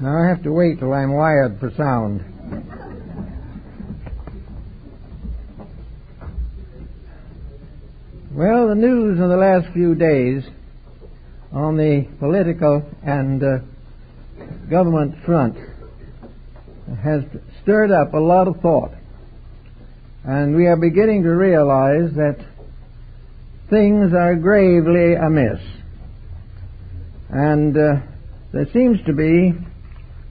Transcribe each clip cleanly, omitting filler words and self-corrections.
Now I have to wait till I'm wired for sound. Well, the news in the last few days on the political and government front has stirred up a lot of thought. And we are beginning to realize that things are gravely amiss. And there seems to be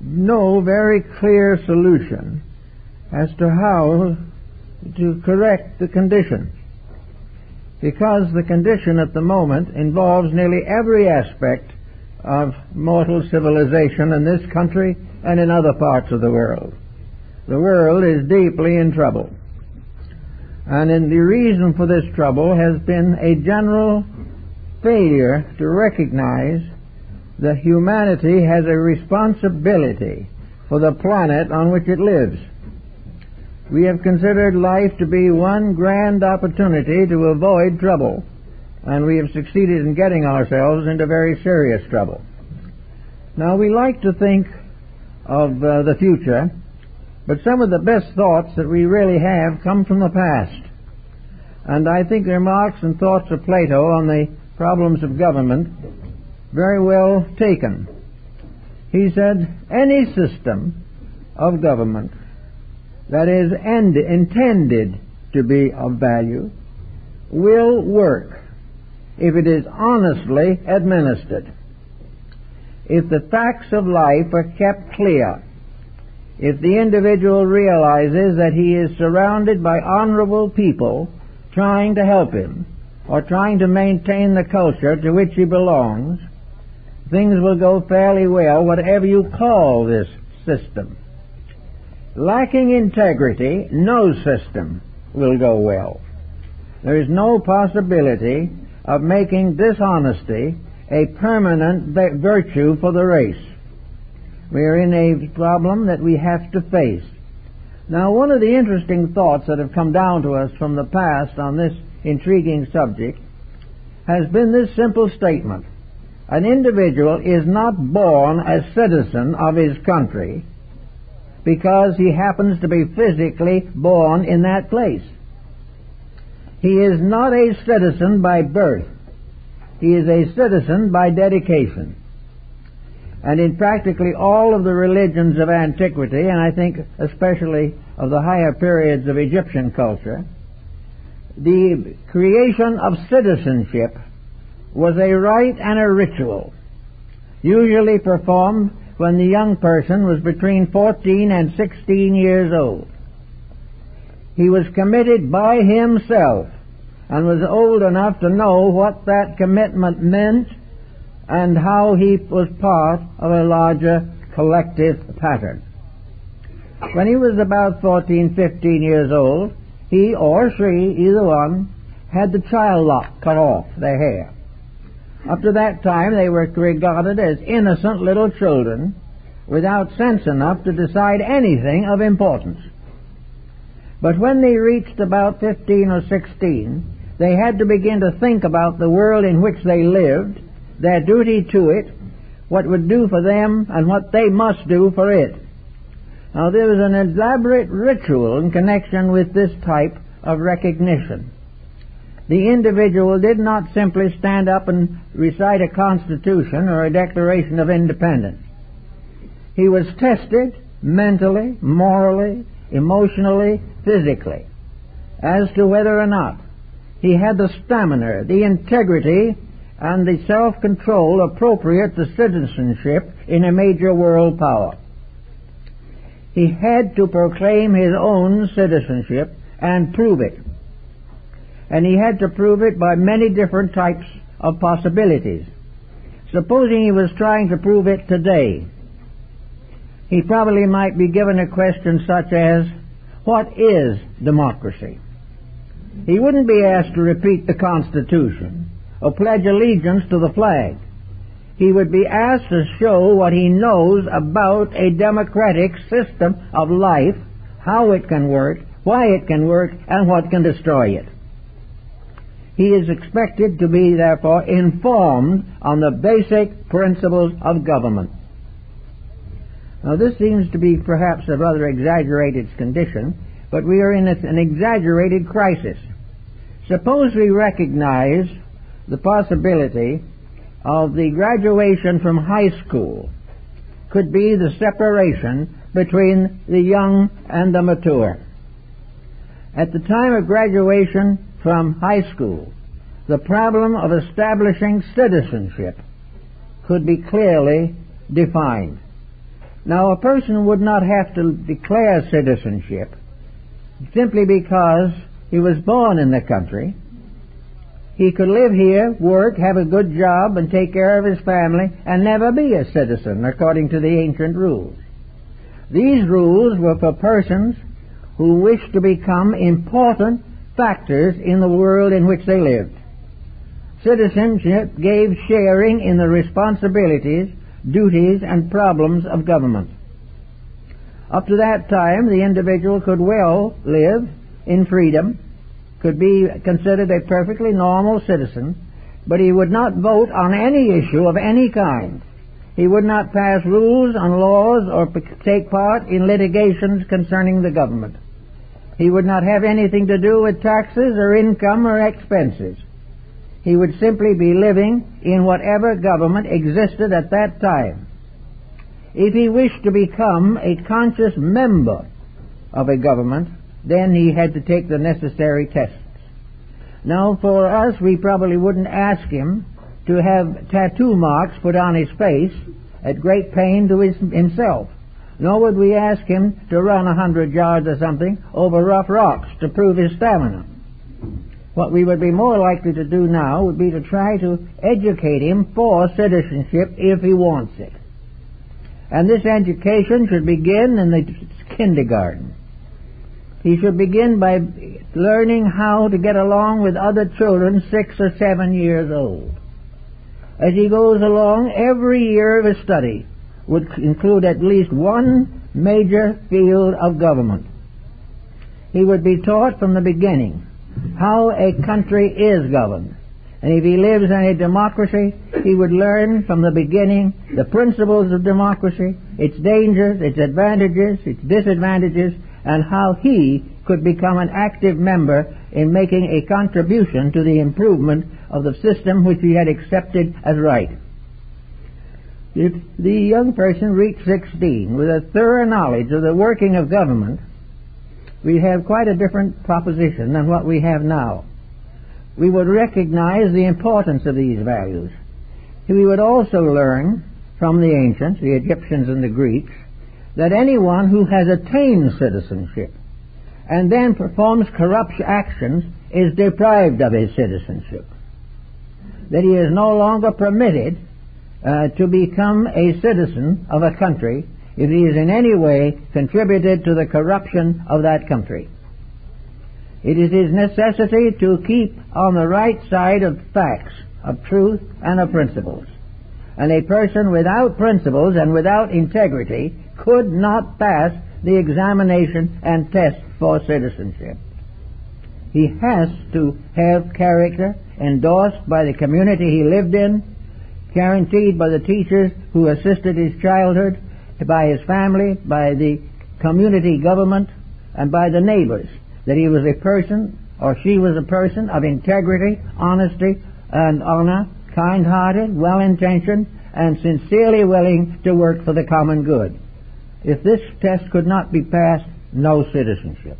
no very clear solution as to how to correct the condition, because the condition at the moment involves nearly every aspect of mortal civilization in this country and in other parts of the world. The world is deeply in trouble. And the reason for this trouble has been a general failure to recognize that humanity has a responsibility for the planet on which it lives. We have considered life to be one grand opportunity to avoid trouble, and we have succeeded in getting ourselves into very serious trouble. Now, we like to think of the future, but some of the best thoughts that we really have come from the past. And I think the remarks and thoughts of Plato on the problems of government very well taken. He said, any system of government that is intended to be of value will work if it is honestly administered. If the facts of life are kept clear, if the individual realizes that he is surrounded by honorable people trying to help him or trying to maintain the culture to which he belongs, things will go fairly well, whatever you call this system. Lacking integrity, no system will go well. There is no possibility of making dishonesty a permanent virtue for the race. We are in a problem that we have to face. Now, one of the interesting thoughts that have come down to us from the past on this intriguing subject has been this simple statement: an individual is not born a citizen of his country because he happens to be physically born in that place. He is not a citizen by birth. He is a citizen by dedication. And in practically all of the religions of antiquity, and I think especially of the higher periods of Egyptian culture, the creation of citizenship was a rite and a ritual, usually performed when the young person was between 14 and 16 years old. He was committed by himself and was old enough to know what that commitment meant and how he was part of a larger collective pattern. When he was about 14, 15 years old, he or she, either one, had the child lock cut off their hair. Up to that time, they were regarded as innocent little children without sense enough to decide anything of importance. But when they reached about 15 or 16, they had to begin to think about the world in which they lived, their duty to it, what would do for them, and what they must do for it. Now, there was an elaborate ritual in connection with this type of recognition. The individual did not simply stand up and recite a constitution or a declaration of independence. He was tested mentally, morally, emotionally, physically, as to whether or not he had the stamina, the integrity, and the self-control appropriate to citizenship in a major world power. He had to proclaim his own citizenship and prove it. And he had to prove it by many different types of possibilities. Supposing he was trying to prove it today, he probably might be given a question such as, what is democracy? He wouldn't be asked to repeat the Constitution or pledge allegiance to the flag. He would be asked to show what he knows about a democratic system of life, how it can work, why it can work, and what can destroy it. He is expected to be, therefore, informed on the basic principles of government. Now this seems to be perhaps a rather exaggerated condition, but we are in an exaggerated crisis. Suppose we recognize the possibility of the graduation from high school could be the separation between the young and the mature. At the time of graduation from high school, the problem of establishing citizenship could be clearly defined. Now, a person would not have to declare citizenship simply because he was born in the country. He could live here, work, have a good job, and take care of his family, and never be a citizen, according to the ancient rules. These rules were for persons who wished to become important factors in the world in which they lived. Citizenship gave sharing in the responsibilities, duties, and problems of government. Up to that time, the individual could well live in freedom, could be considered a perfectly normal citizen, but he would not vote on any issue of any kind. He would not pass rules on laws or take part in litigations concerning the government. He would not have anything to do with taxes or income or expenses. He would simply be living in whatever government existed at that time. If he wished to become a conscious member of a government, then he had to take the necessary tests. Now, for us, we probably wouldn't ask him to have tattoo marks put on his face at great pain to himself. Nor would we ask him to run 100 yards or something over rough rocks to prove his stamina. What we would be more likely to do now would be to try to educate him for citizenship if he wants it. And this education should begin in the kindergarten. He should begin by learning how to get along with other children 6 or 7 years old. As he goes along, every year of his study would include at least one major field of government. He would be taught from the beginning how a country is governed. And if he lives in a democracy, he would learn from the beginning the principles of democracy, its dangers, its advantages, its disadvantages, and how he could become an active member in making a contribution to the improvement of the system which he had accepted as right. If the young person reached 16 with a thorough knowledge of the working of government, we have quite a different proposition than what we have now. We would recognize the importance of these values. We would also learn from the ancients, the Egyptians and the Greeks, that anyone who has attained citizenship and then performs corrupt actions is deprived of his citizenship. That he is no longer permitted to become a citizen of a country if he is in any way contributed to the corruption of that country. It is his necessity to keep on the right side of facts, of truth, and of principles. And a person without principles and without integrity could not pass the examination and test for citizenship. He has to have character endorsed by the community he lived in, guaranteed by the teachers who assisted his childhood, by his family, by the community government, and by the neighbors, that he was a person, or she was a person, of integrity, honesty, and honor, kind-hearted, well-intentioned, and sincerely willing to work for the common good. If this test could not be passed, no citizenship.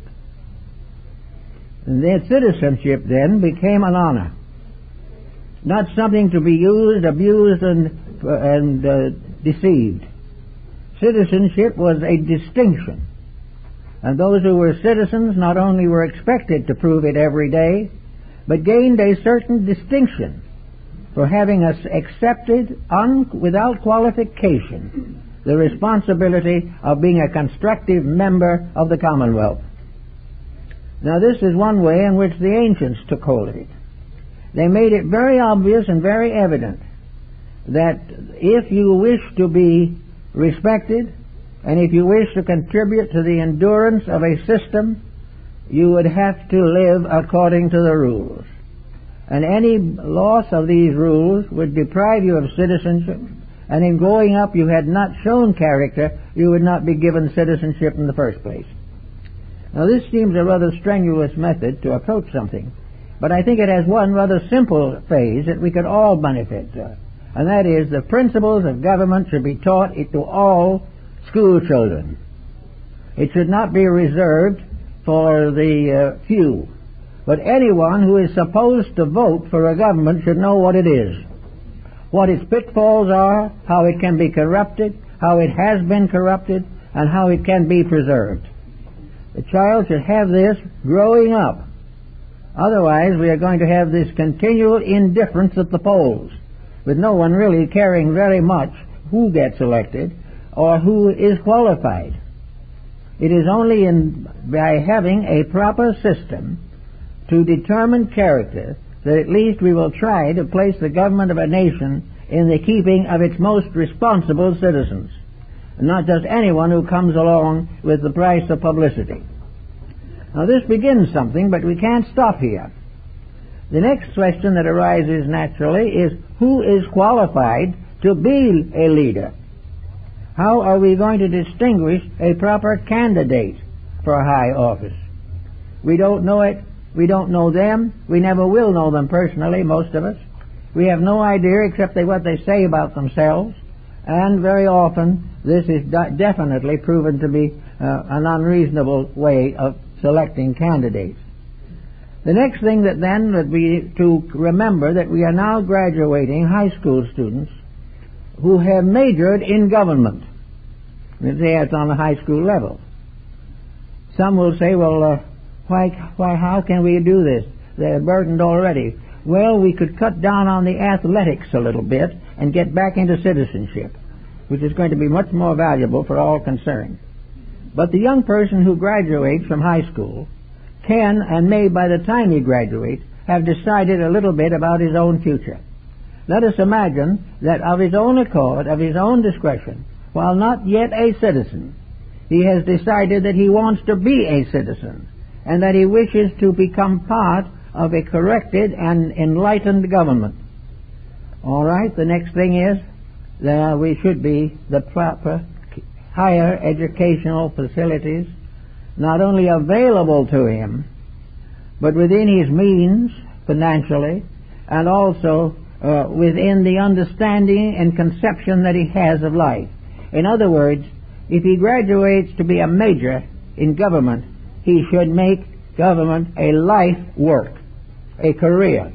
And that citizenship then became an honor, not something to be used, abused, and deceived. Citizenship was a distinction, and those who were citizens not only were expected to prove it every day, but gained a certain distinction for having accepted without qualification the responsibility of being a constructive member of the Commonwealth. Now this is one way in which the ancients took hold of it. They made it very obvious and very evident that if you wish to be respected, and if you wish to contribute to the endurance of a system, you would have to live according to the rules. And any loss of these rules would deprive you of citizenship and in growing up you had not shown character, you would not be given citizenship in the first place. Now this seems a rather strenuous method to approach something, but I think it has one rather simple phase that we could all benefit, and that is the principles of government should be taught to all school children. It should not be reserved for the few, but anyone who is supposed to vote for a government should know what it is, what its pitfalls are, how it can be corrupted, how it has been corrupted, and how it can be preserved. The child should have this growing up. Otherwise, we are going to have this continual indifference at the polls, with no one really caring very much who gets elected or who is qualified. It is only by having a proper system to determine character that at least we will try to place the government of a nation in the keeping of its most responsible citizens, and not just anyone who comes along with the price of publicity. Now this begins something, but we can't stop here. The next question that arises naturally is, who is qualified to be a leader? How are we going to distinguish a proper candidate for a high office? We don't know it. We don't know them. We never will know them personally, most of us. We have no idea except what they say about themselves, and very often this is definitely proven to be an unreasonable way of selecting candidates. The next thing that then would be to remember that we are now graduating high school students who have majored in government. They say it's on the high school level. Some will say, well, how can we do this? They're burdened already. Well, we could cut down on the athletics a little bit and get back into citizenship, which is going to be much more valuable for all concerned. But the young person who graduates from high school can and may, by the time he graduates, have decided a little bit about his own future. Let us imagine that of his own accord, of his own discretion, while not yet a citizen, he has decided that he wants to be a citizen and that he wishes to become part of a corrected and enlightened government. All right, the next thing is that we should be the proper higher educational facilities not only available to him, but within his means financially, and also within the understanding and conception that he has of life. In other words, if he graduates to be a major in government, he should make government a life work, a career.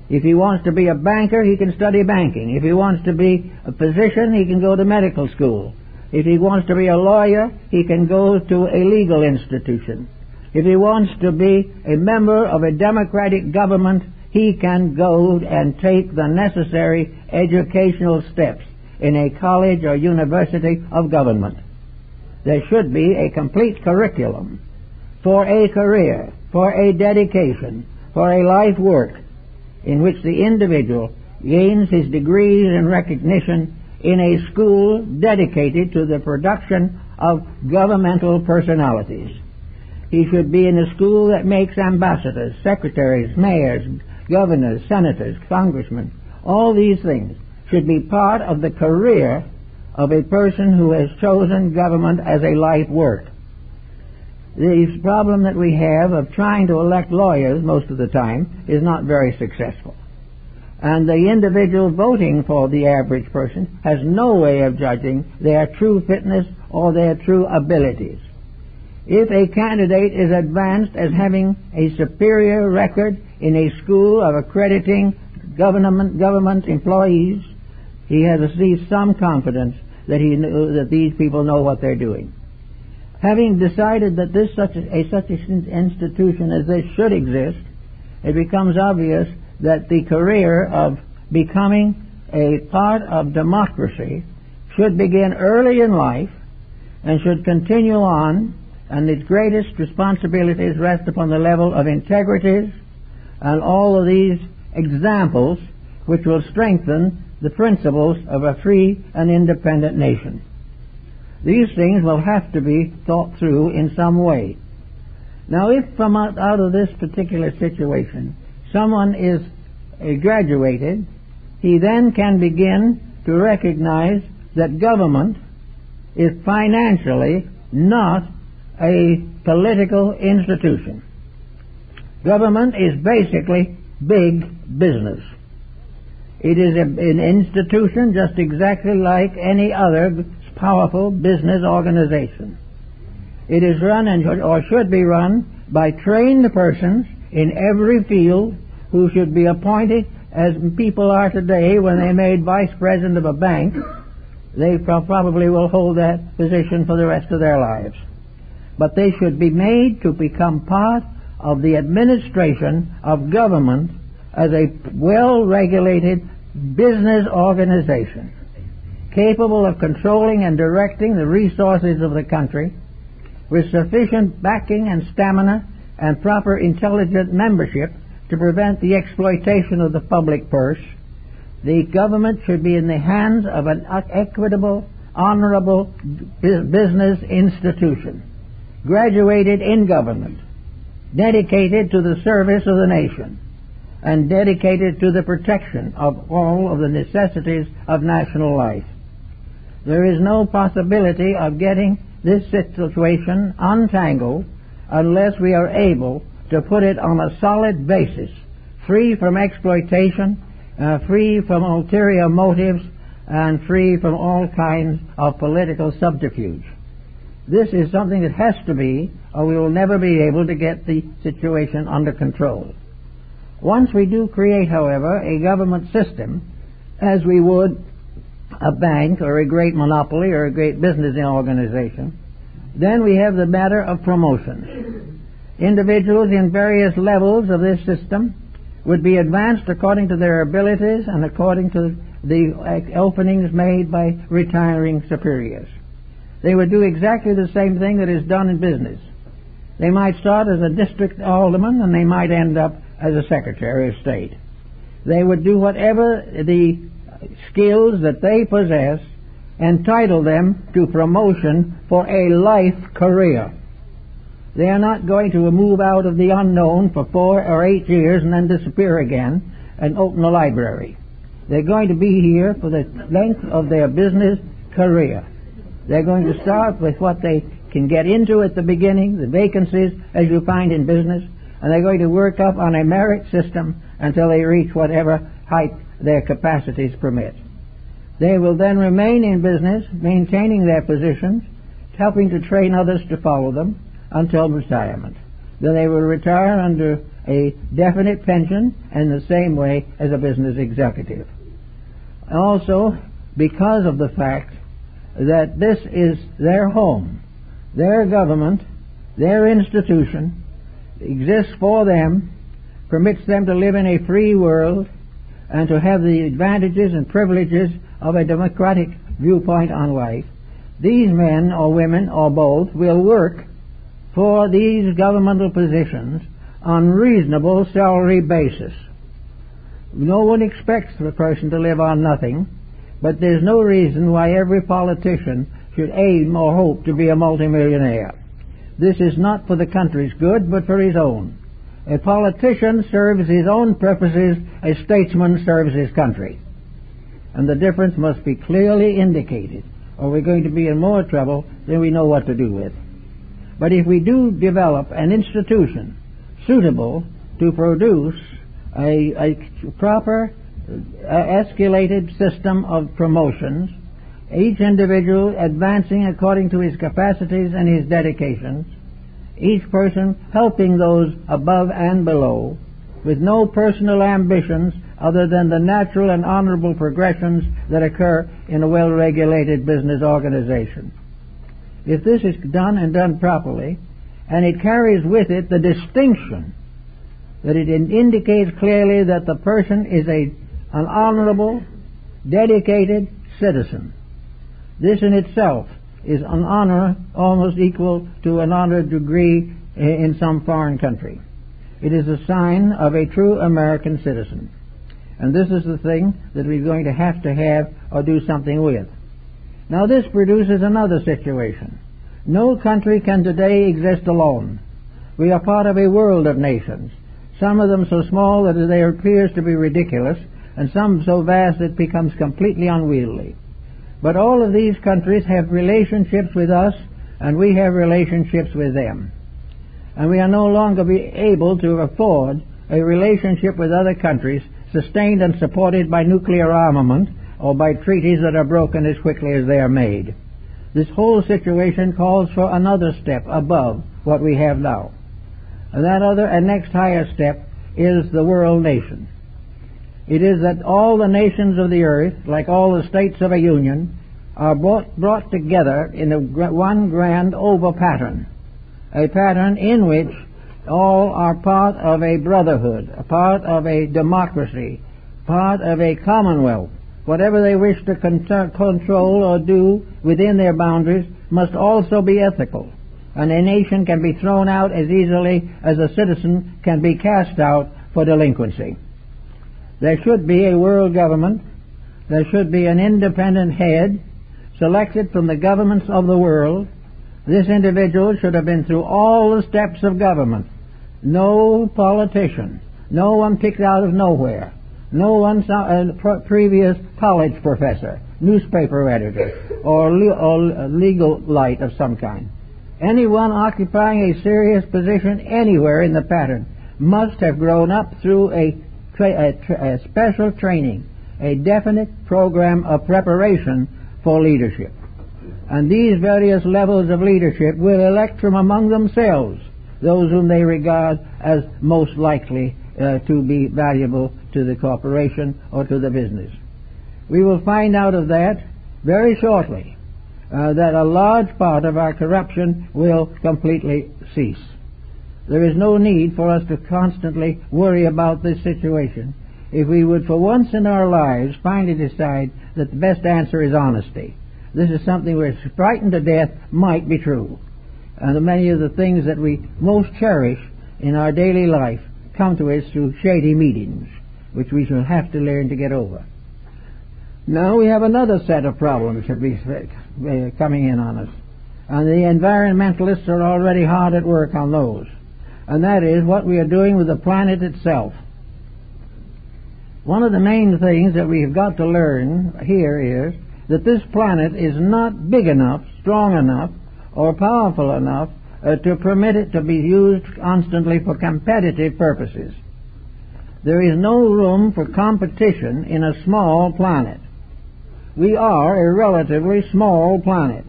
If he wants to be a banker, he can study banking. If he wants to be a physician, he can go to medical school. If he wants to be a lawyer, he can go to a legal institution. If he wants to be a member of a democratic government, he can go and take the necessary educational steps in a college or university of government. There should be a complete curriculum for a career, for a dedication, for a life work in which the individual gains his degrees and recognition in a school dedicated to the production of governmental personalities. He should be in a school that makes ambassadors, secretaries, mayors, governors, senators, congressmen. All these things should be part of the career of a person who has chosen government as a life work. The problem that we have of trying to elect lawyers most of the time is not very successful. And the individual voting for the average person has no way of judging their true fitness or their true abilities. If a candidate is advanced as having a superior record in a school of accrediting government employees, he has at least some confidence that these people know what they're doing. Having decided that such an institution as this should exist, it becomes obvious that the career of becoming a part of democracy should begin early in life and should continue on, and its greatest responsibilities rest upon the level of integrities and all of these examples which will strengthen the principles of a free and independent nation. These things will have to be thought through in some way. Now, if from out of this particular situation someone is graduated, he then can begin to recognize that government is financially not a political institution. Government is basically big business. It is an institution just exactly like any other powerful business organization. It is run or should be run by trained persons in every field who should be appointed as people are today. When they made vice president of a bank, they probably will hold that position for the rest of their lives. But they should be made to become part of the administration of government as a well-regulated business organization, capable of controlling and directing the resources of the country with sufficient backing and stamina and proper intelligent membership to prevent the exploitation of the public purse. The government should be in the hands of an equitable, honorable business institution, graduated in government, dedicated to the service of the nation, and dedicated to the protection of all of the necessities of national life. There is no possibility of getting this situation untangled unless we are able to put it on a solid basis, free from exploitation, free from ulterior motives, and free from all kinds of political subterfuge. This is something that has to be, or we will never be able to get the situation under control. Once we do create, however, a government system, as we would a bank or a great monopoly or a great business organization, then we have the matter of promotions. Individuals in various levels of this system would be advanced according to their abilities and according to the openings made by retiring superiors. They would do exactly the same thing that is done in business. They might start as a district alderman and they might end up as a secretary of state. They would do whatever the skills that they possess entitle them to promotion for a life career. They are not going to move out of the unknown for 4 or 8 years and then disappear again and open a library. They're going to be here for the length of their business career. They're going to start with what they can get into at the beginning, the vacancies as you find in business, and they're going to work up on a merit system until they reach whatever height their capacities permit. They will then remain in business, maintaining their positions, helping to train others to follow them until retirement. Then they will retire under a definite pension in the same way as a business executive. Also, because of the fact that this is their home, their government, their institution, exists for them, permits them to live in a free world, and to have the advantages and privileges of a democratic viewpoint on life, these men or women or both will work for these governmental positions on reasonable salary basis. No one expects the person to live on nothing, but there's no reason why every politician should aim or hope to be a multimillionaire. This is not for the country's good, but for his own. A politician serves his own purposes, a statesman serves his country. And the difference must be clearly indicated, or we're going to be in more trouble than we know what to do with. But if we do develop an institution suitable to produce a proper escalated system of promotions, each individual advancing according to his capacities and his dedications, each person helping those above and below, with no personal ambitions other than the natural and honorable progressions that occur in a well-regulated business organization. If this is done and done properly, and it carries with it the distinction that it indicates clearly that the person is an honorable, dedicated citizen. This in itself is an honor almost equal to an honored degree in some foreign country. It is a sign of a true American citizen. And this is the thing that we're going to have or do something with. Now this produces another situation. No country can today exist alone. We are part of a world of nations, some of them so small that they appears to be ridiculous, and some so vast it becomes completely unwieldy. But all of these countries have relationships with us, and we have relationships with them. And we are no longer able to afford a relationship with other countries sustained and supported by nuclear armament or by treaties that are broken as quickly as they are made. This whole situation calls for another step above what we have now. And that other and next higher step is the world nation. It is that all the nations of the earth, like all the states of a union, are brought together in one grand over pattern, a pattern in which all are part of a brotherhood, a part of a democracy, part of a commonwealth. Whatever they wish to control or do within their boundaries must also be ethical, and a nation can be thrown out as easily as a citizen can be cast out for delinquency. There should be a world government. There should be an independent head selected from the governments of the world. This individual should have been through all the steps of government. No politician, no one picked out of nowhere, no one previous college professor, newspaper editor, or legal light of some kind. Anyone occupying a serious position anywhere in the pattern must have grown up through a special training, a definite program of preparation for leadership. And these various levels of leadership will elect from among themselves those whom they regard as most likely to be valuable to the corporation or to the business. We will find out of that very shortly, that a large part of our corruption will completely cease. There is no need for us to constantly worry about this situation if we would for once in our lives finally decide that the best answer is honesty. This is something we're frightened to death might be true. And many of the things that we most cherish in our daily life come to us through shady meetings, which we shall have to learn to get over. Now we have another set of problems that be coming in on us. And the environmentalists are already hard at work on those. And that is what we are doing with the planet itself. One of the main things that we've got to learn here is that this planet is not big enough, strong enough, or powerful enough to permit it to be used constantly for competitive purposes. There is no room for competition in a small planet. We are a relatively small planet.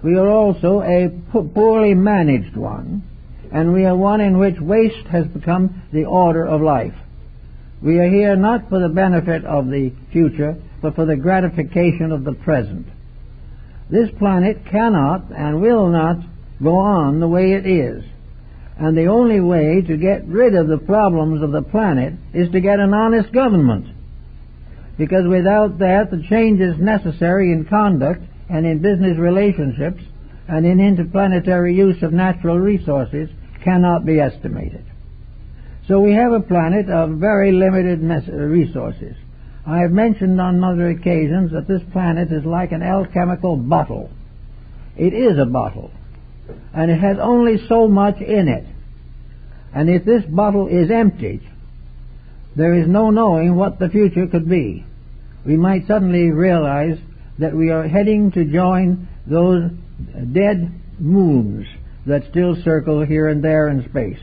We are also a poorly managed one, and we are one in which waste has become the order of life. We are here not for the benefit of the future, but for the gratification of the present. This planet cannot and will not go on the way it is. And the only way to get rid of the problems of the planet is to get an honest government. Because without that, the changes necessary in conduct and in business relationships and in interplanetary use of natural resources cannot be estimated. So we have a planet of very limited resources. I have mentioned on other occasions that this planet is like an alchemical bottle. It is a bottle, and it has only so much in it. And if this bottle is empty, there is no knowing what the future could be. We might suddenly realize that we are heading to join those dead moons that still circle here and there in space.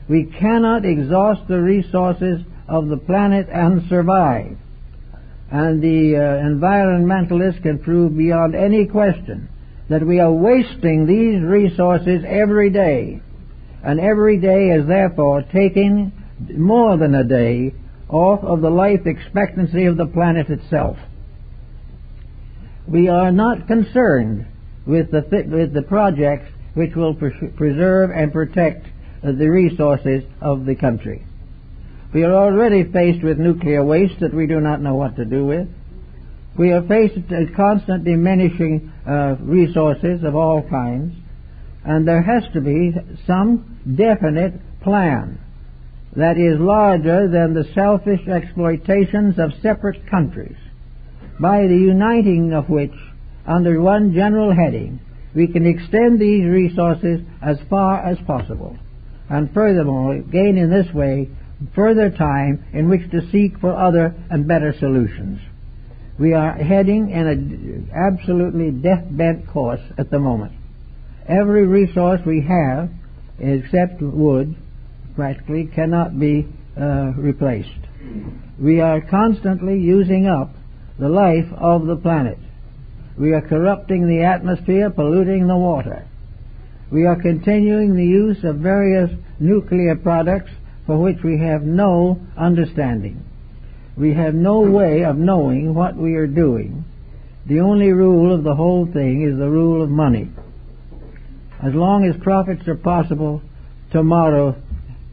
We cannot exhaust the resources of the planet and survive. And the environmentalists can prove beyond any question that we are wasting these resources every day. And every day is therefore taking more than a day off of the life expectancy of the planet itself. We are not concerned with the projects which will preserve and protect the resources of the country. We are already faced with nuclear waste that we do not know what to do with. We are faced with constant diminishing resources of all kinds, and there has to be some definite plan that is larger than the selfish exploitations of separate countries, by the uniting of which, under one general heading, we can extend these resources as far as possible, and furthermore gain in this way further time in which to seek for other and better solutions. We are heading in an absolutely deathbed course at the moment. Every resource we have, except wood, practically cannot be replaced. We are constantly using up the life of the planet. We are corrupting the atmosphere, polluting the water. We are continuing the use of various nuclear products for which we have no understanding. We have no way of knowing what we are doing. The only rule of the whole thing is the rule of money. As long as profits are possible, tomorrow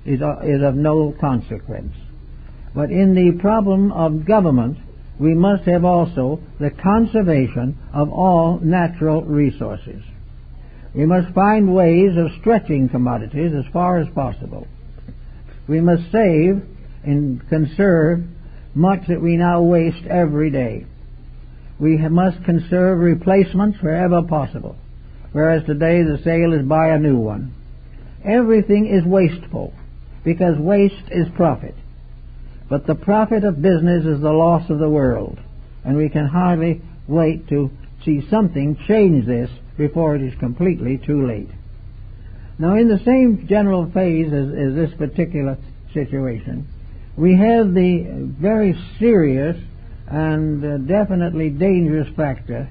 is of no consequence. But in the problem of government, we must have also the conservation of all natural resources. We must find ways of stretching commodities as far as possible. We must save and conserve much that we now waste every day. We must conserve replacements wherever possible, whereas today the sale is buy a new one. Everything is wasteful, because waste is profit. But the profit of business is the loss of the world, and we can hardly wait to see something change this before it is completely too late. Now, in the same general phase as this particular situation, we have the very serious and definitely dangerous factor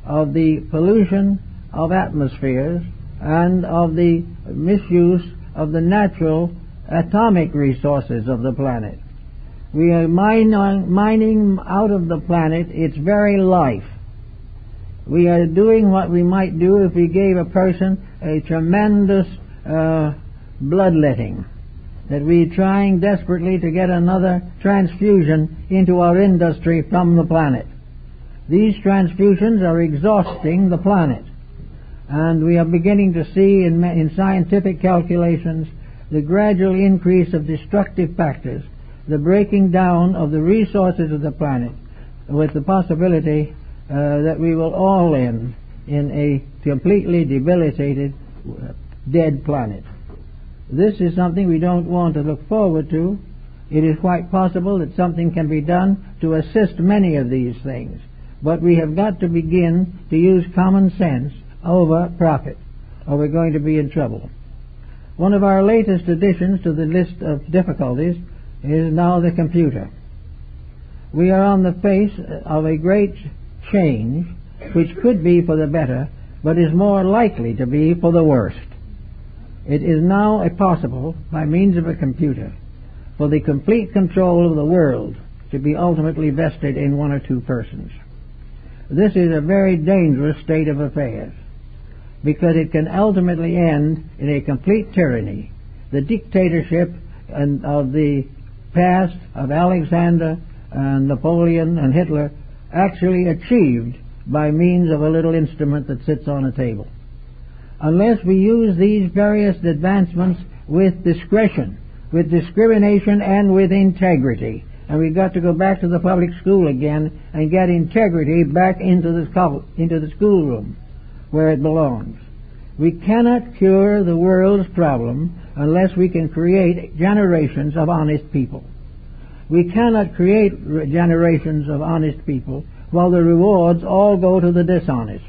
of the pollution of atmospheres and of the misuse of the natural atomic resources of the planet. We are mining out of the planet its very life. We are doing what we might do if we gave a person a tremendous bloodletting, that we're trying desperately to get another transfusion into our industry from the planet. These transfusions are exhausting the planet, and we are beginning to see in scientific calculations the gradual increase of destructive factors, the breaking down of the resources of the planet, with the possibility that we will all end in a completely debilitated, dead planet. This is something we don't want to look forward to. It is quite possible that something can be done to assist many of these things, but we have got to begin to use common sense over profit, or we're going to be in trouble. One of our latest additions to the list of difficulties is now the computer. We are on the face of a great change which could be for the better, but is more likely to be for the worst. It is now possible, by means of a computer, for the complete control of the world to be ultimately vested in one or two persons. This is a very dangerous state of affairs, because it can ultimately end in a complete tyranny, the dictatorship of the past of Alexander and Napoleon and Hitler, actually achieved by means of a little instrument that sits on a table. Unless we use these various advancements with discretion, with discrimination, and with integrity, and we've got to go back to the public school again and get integrity back into the schoolroom where it belongs. We cannot cure the world's problem unless we can create generations of honest people. We cannot create generations of honest people while the rewards all go to the dishonest.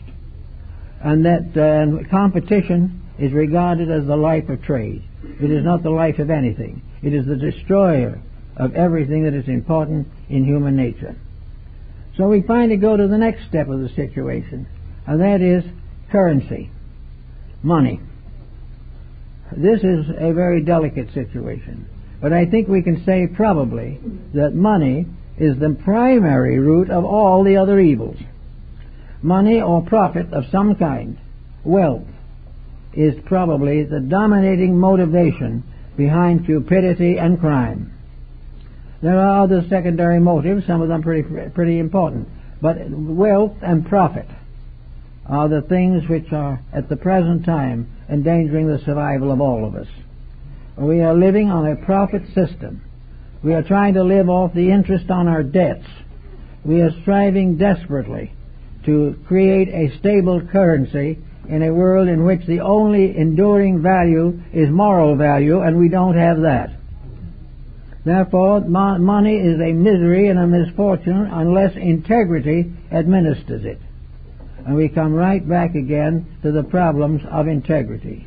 And that competition is regarded as the life of trade. It is not the life of anything. It is the destroyer of everything that is important in human nature. So we finally go to the next step of the situation, and that is currency, money. This is a very delicate situation, but I think we can say probably that money is the primary root of all the other evils. Money or profit of some kind, wealth, is probably the dominating motivation behind cupidity and crime. There are other secondary motives, some of them pretty important, but wealth and profit are the things which are at the present time endangering the survival of all of us. We are living on a profit system. We are trying to live off the interest on our debts. We are striving desperately to create a stable currency in a world in which the only enduring value is moral value, and we don't have that. Therefore, money is a misery and a misfortune unless integrity administers it. And we come right back again to the problems of integrity.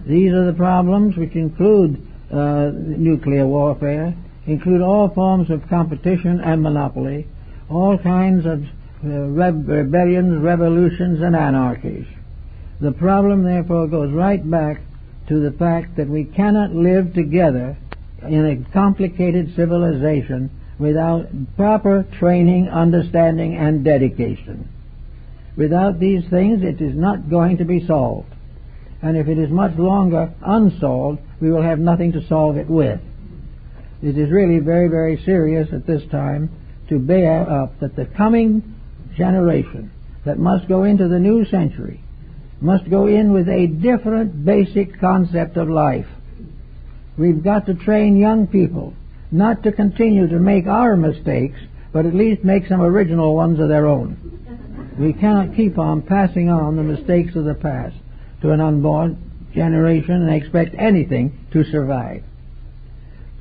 These are the problems which include nuclear warfare, include all forms of competition and monopoly, all kinds of rebellions, revolutions, and anarchies. The problem, therefore, goes right back to the fact that we cannot live together in a complicated civilization without proper training, understanding, and dedication. Without these things, it is not going to be solved. And if it is much longer unsolved, we will have nothing to solve it with. It is really very, very serious at this time to bear up that the coming generation that must go into the new century must go in with a different basic concept of life. We've got to train young people not to continue to make our mistakes, but at least make some original ones of their own. We cannot keep on passing on the mistakes of the past to an unborn generation and expect anything to survive.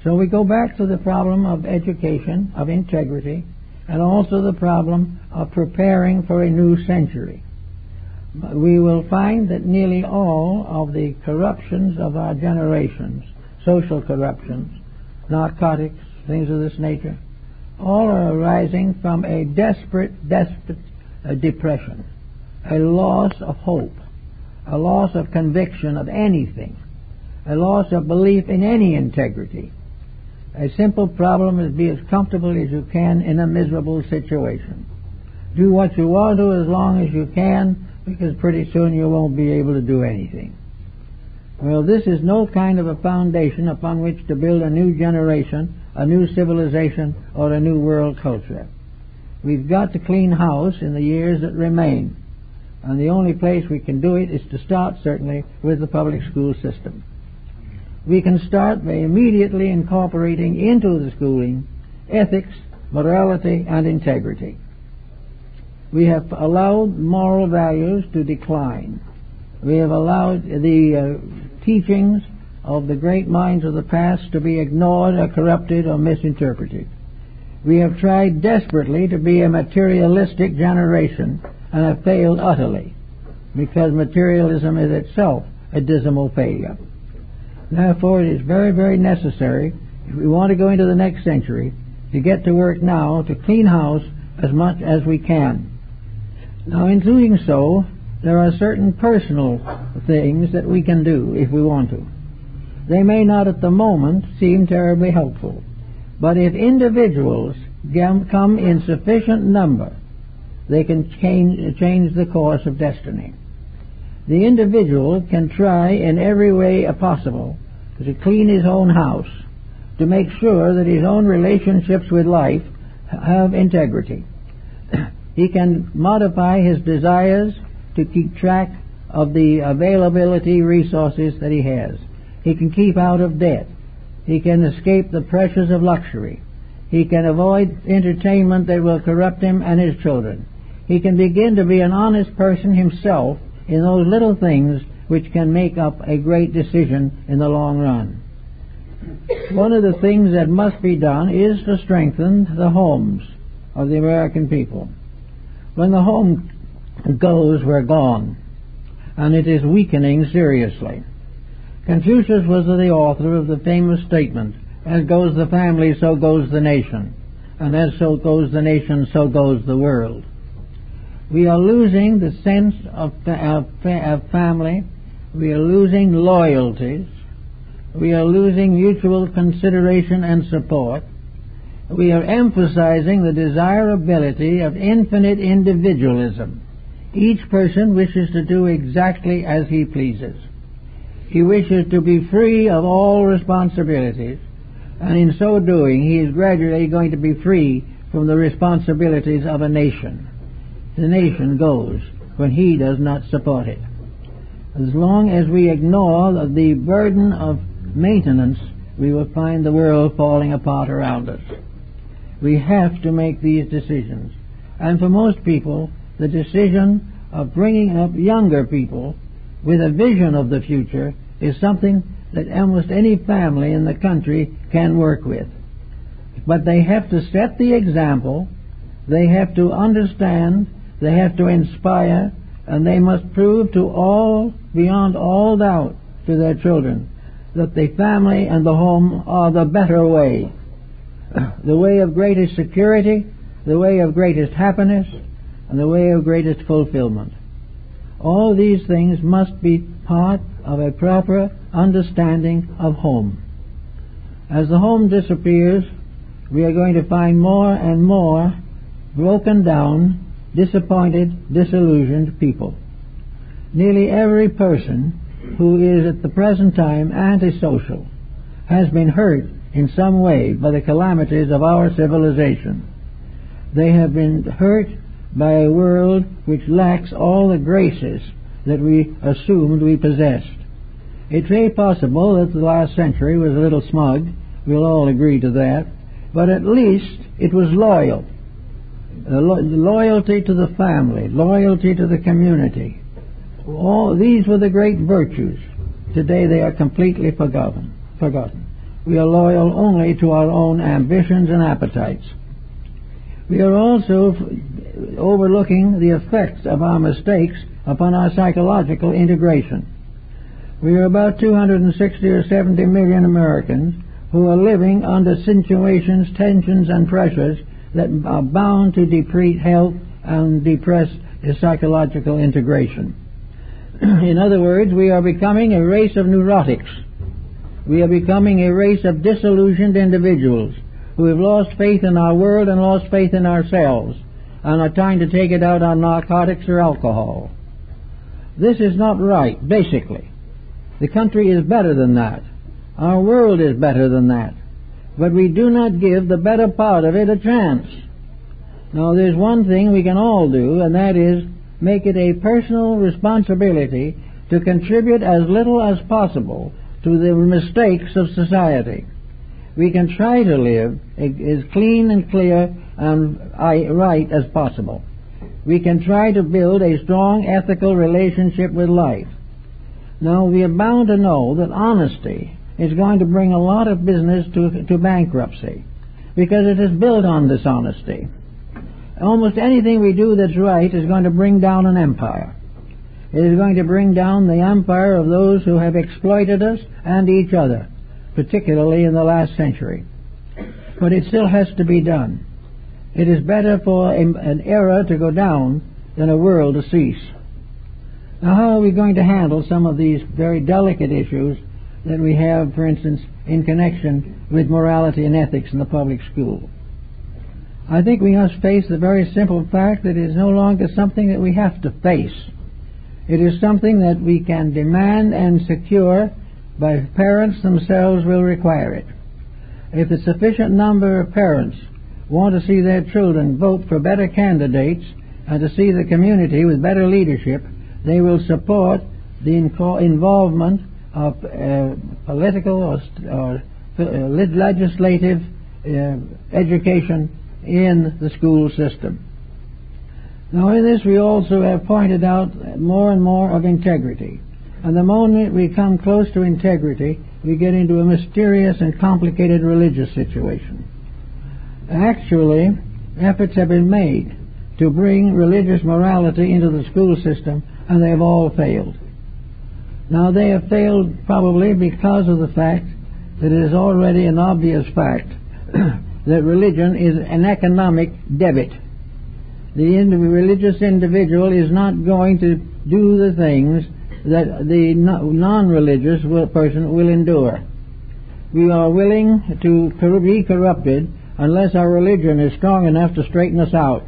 So we go back to the problem of education, of integrity, and also the problem of preparing for a new century. We will find that nearly all of the corruptions of our generations, social corruptions, narcotics, things of this nature, all are arising from a desperate depression, a loss of hope, a loss of conviction of anything, a loss of belief in any integrity. A simple problem is be as comfortable as you can in a miserable situation. Do what you want to as long as you can, because pretty soon you won't be able to do anything. Well, this is no kind of a foundation upon which to build a new generation, a new civilization, or a new world culture. We've got to clean house in the years that remain. And the only place we can do it is to start, certainly, with the public school system. We can start by immediately incorporating into the schooling ethics, morality, and integrity. We have allowed moral values to decline. We have allowed the teachings of the great minds of the past to be ignored or corrupted or misinterpreted. We have tried desperately to be a materialistic generation and have failed utterly, because materialism is itself a dismal failure. Therefore, it is very, very necessary, if we want to go into the next century, to get to work now to clean house as much as we can. Now, in doing so, there are certain personal things that we can do if we want to. They may not at the moment seem terribly helpful, but if individuals come in sufficient number, they can change the course of destiny. The individual can try in every way possible to clean his own house, to make sure that his own relationships with life have integrity. He can modify his desires to keep track of the availability resources that he has. He can keep out of debt. He can escape the pressures of luxury. He can avoid entertainment that will corrupt him and his children. He can begin to be an honest person himself in those little things which can make up a great decision in the long run. One of the things that must be done is to strengthen the homes of the American people. When the home goes, we're gone, and it is weakening seriously. Confucius was the author of the famous statement, "As goes the family, so goes the nation, and as so goes the nation, so goes the world." We are losing the sense of family. We are losing loyalties. We are losing mutual consideration and support. We are emphasizing the desirability of infinite individualism. Each person wishes to do exactly as he pleases. He wishes to be free of all responsibilities, and in so doing he is gradually going to be free from the responsibilities of a nation. The nation goes when he does not support it. As long as we ignore the burden of maintenance, we will find the world falling apart around us. We have to make these decisions. And for most people, the decision of bringing up younger people with a vision of the future is something that almost any family in the country can work with. But they have to set the example, they have to understand, they have to inspire, and they must prove to all, beyond all doubt, to their children that the family and the home are the better way, the way of greatest security, the way of greatest happiness, and the way of greatest fulfillment. All these things must be part of a proper understanding of home. As the home disappears, we are going to find more and more broken down, disappointed, disillusioned people. Nearly every person who is at the present time antisocial has been hurt in some way by the calamities of our civilization. They have been hurt by a world which lacks all the graces that we assumed we possessed. It's very possible that the last century was a little smug, we'll all agree to that, but at least it was loyal. Loyalty to the family, loyalty to the community. All these were the great virtues. Today they are completely forgotten. We are loyal only to our own ambitions and appetites. We are also overlooking the effects of our mistakes upon our psychological integration. We are about 260 or 70 million Americans who are living under situations, tensions, and pressures that are bound to deplete health and depress psychological integration. In other words, we are becoming a race of neurotics. We are becoming a race of disillusioned individuals who have lost faith in our world and lost faith in ourselves and are trying to take it out on narcotics or alcohol. This is not right, basically. The country is better than that. Our world is better than that. But we do not give the better part of it a chance. Now, there's one thing we can all do, and that is make it a personal responsibility to contribute as little as possible to the mistakes of society. We can try to live as clean and clear and right as possible. We can try to build a strong ethical relationship with life. Now, we are bound to know that honesty is going to bring a lot of business to bankruptcy because it is built on dishonesty. Almost anything we do that's right is going to bring down an empire. It is going to bring down the empire of those who have exploited us and each other, particularly in the last century. But it still has to be done. It is better for an era to go down than a world to cease. Now, how are we going to handle some of these very delicate issues that we have, for instance, in connection with morality and ethics in the public school? I think we must face the very simple fact that it is no longer something that we have to face. It is something that we can demand and secure by parents themselves will require it. If a sufficient number of parents want to see their children vote for better candidates and to see the community with better leadership, they will support the involvement of political or legislative education in the school system. Now, in this we also have pointed out more and more of integrity. And the moment we come close to integrity, we get into a mysterious and complicated religious situation. Actually, efforts have been made to bring religious morality into the school system, and they have all failed. Now, they have failed probably because of the fact that it is already an obvious fact that religion is an economic debit. The religious individual is not going to do the things that the non-religious person will endure. We are willing to be corrupted unless our religion is strong enough to straighten us out.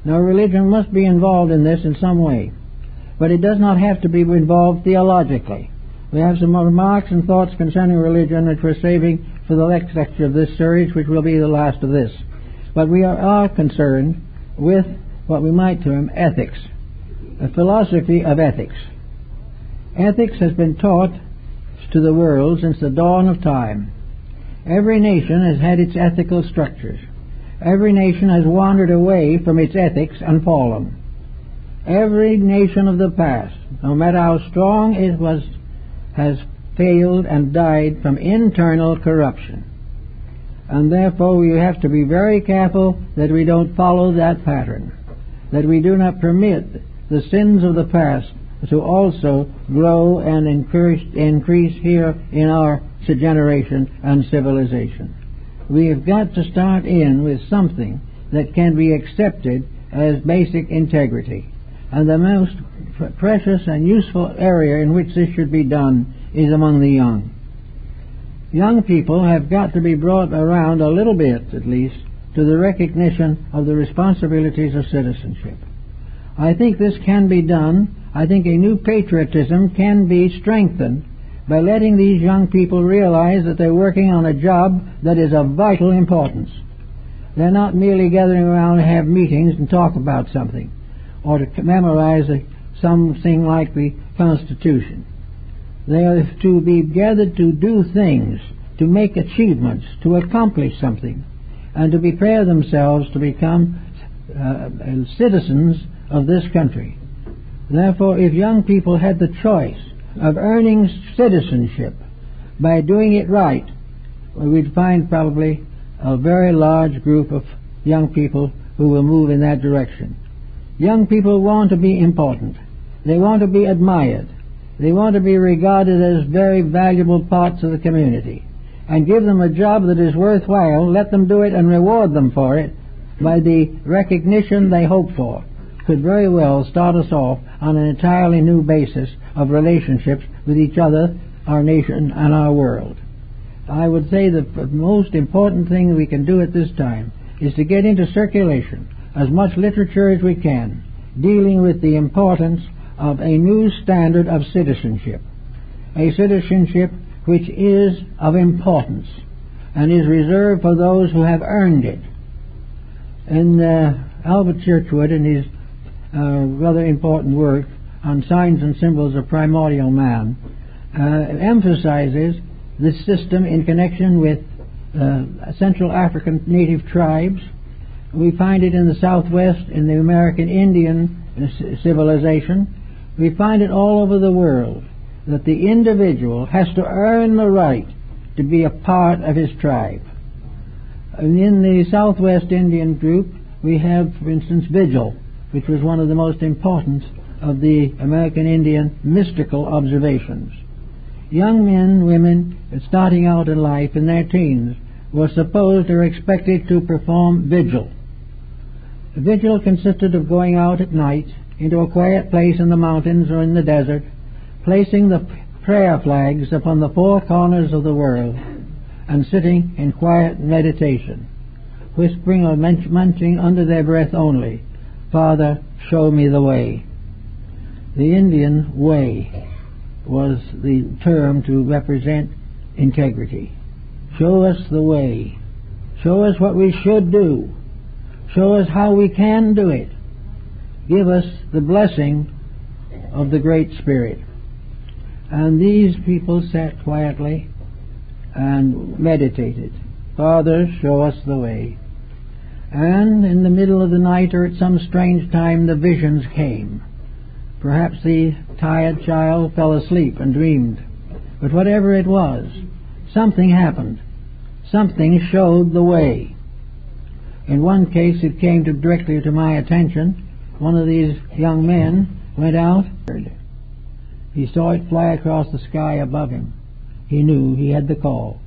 Now, religion must be involved in this in some way, but it does not have to be involved theologically. We have some remarks and thoughts concerning religion which we're saving for the next lecture of this series, which will be the last of this. But we are concerned with what we might term ethics, a philosophy of ethics. Ethics has been taught to the world since the dawn of time. Every nation has had its ethical structures. Every nation has wandered away from its ethics and fallen. Every nation of the past, no matter how strong it was, has failed and died from internal corruption. And therefore we have to be very careful that we don't follow that pattern, that we do not permit the sins of the past to also grow and increase here in our generation and civilization. We have got to start in with something that can be accepted as basic integrity. And the most precious and useful area in which this should be done is among the young. Young people have got to be brought around a little bit, at least, to the recognition of the responsibilities of citizenship. I think this can be done. I think a new patriotism can be strengthened by letting these young people realize that they're working on a job that is of vital importance. They're not merely gathering around to have meetings and talk about something, or to memorize something like the Constitution. They are to be gathered to do things, to make achievements, to accomplish something, and to prepare themselves to become citizens of this country. Therefore, if young people had the choice of earning citizenship by doing it right, we'd find probably a very large group of young people who will move in that direction. Young people want to be important. They want to be admired. They want to be regarded as very valuable parts of the community. And give them a job that is worthwhile, let them do it and reward them for it by the recognition they hope for. Could very well start us off on an entirely new basis of relationships with each other, our nation, and our world. I would say that the most important thing we can do at this time is to get into circulation as much literature as we can, dealing with the importance of a new standard of citizenship, a citizenship which is of importance and is reserved for those who have earned it. And Albert Churchward, in his rather important work on Signs and Symbols of Primordial Man, emphasizes this system in connection with Central African native tribes. We find it in the Southwest, in the American Indian civilization. We find it all over the world, that the individual has to earn the right to be a part of his tribe. And in the Southwest Indian group, we have, for instance, Vigil, which was one of the most important of the American Indian mystical observations. Young men, women, starting out in life in their teens, were supposed or expected to perform vigil. Vigil consisted of going out at night into a quiet place in the mountains or in the desert, placing the prayer flags upon the four corners of the world, and sitting in quiet meditation, whispering or munching under their breath only, "Father, show me the way." The Indian way was the term to represent integrity. Show us the way. Show us what we should do. Show us how we can do it. Give us the blessing of the Great Spirit. And these people sat quietly and meditated. Father, show us the way. And in the middle of the night or at some strange time the visions came. Perhaps the tired child fell asleep and dreamed. But whatever it was, something happened. Something showed the way. In one case it came directly to my attention. One of these young men went out. He saw it fly across the sky above him. He knew he had the call.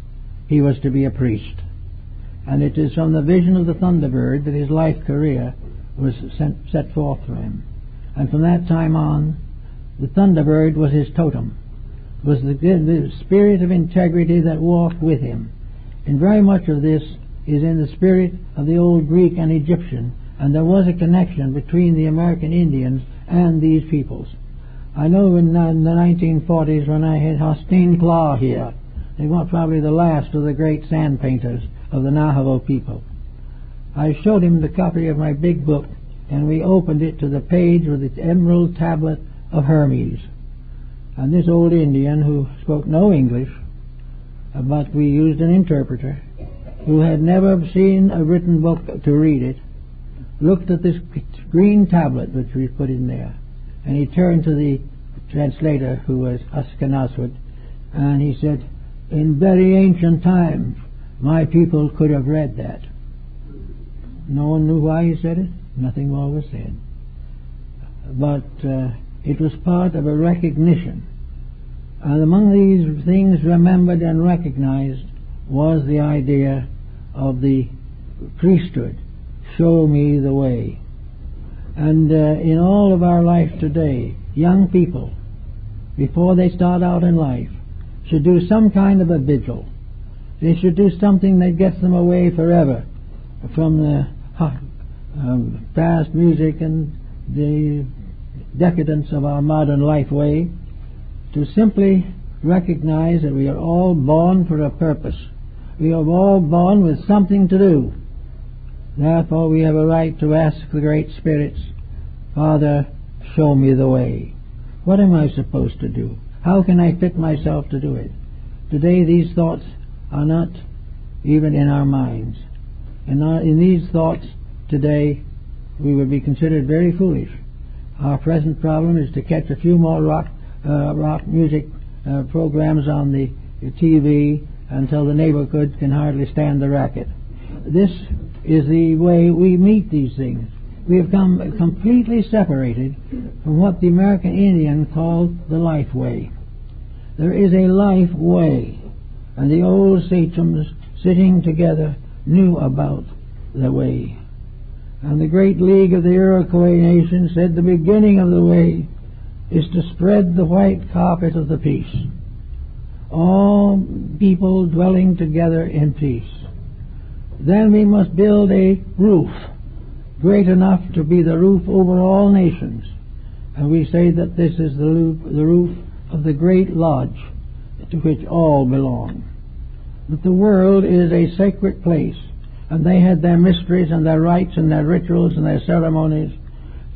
He was to be a priest. And it is from the vision of the Thunderbird that his life career was set forth for him. And from that time on, the Thunderbird was his totem, was the spirit of integrity that walked with him. And very much of this is in the spirit of the old Greek and Egyptian, and there was a connection between the American Indians and these peoples. I know in the 1940s when I had Hosteen Pla here, they were probably the last of the great sand painters of the Navajo people. I showed him the copy of my big book, and we opened it to the page with the emerald tablet of Hermes. And this old Indian, who spoke no English, but we used an interpreter, who had never seen a written book to read it, looked at this green tablet which we put in there, and he turned to the translator, who was Askenaswood, and he said, "In very ancient times, my people could have read that. No one knew why he said it. Nothing more was said. But it was part of a recognition. And among these things remembered and recognized was the idea of the priesthood. Show me the way. And in all of our life today, young people, before they start out in life, should do some kind of a vigil. They should do something that gets them away forever from the fast music and the decadence of our modern life way, to simply recognize that we are all born for a purpose. We are all born with something to do. Therefore we have a right to ask the Great Spirits, Father, show me the way. What am I supposed to do? How can I fit myself to do it? Today these thoughts are not even in our minds. And in these thoughts today we would be considered very foolish. Our present problem is to catch a few more rock music programs on the TV until the neighborhood can hardly stand the racket. This is the way we meet these things. We have come completely separated from what the American Indian called the life way. There is a life way, and the old sachems sitting together knew about the way. And the great league of the Iroquois nation said the beginning of the way is to spread the white carpet of the peace. All people dwelling together in peace. Then we must build a roof great enough to be the roof over all nations. And we say that this is the roof of the great lodge to which all belong. But the world is a sacred place, and they had their mysteries and their rites and their rituals and their ceremonies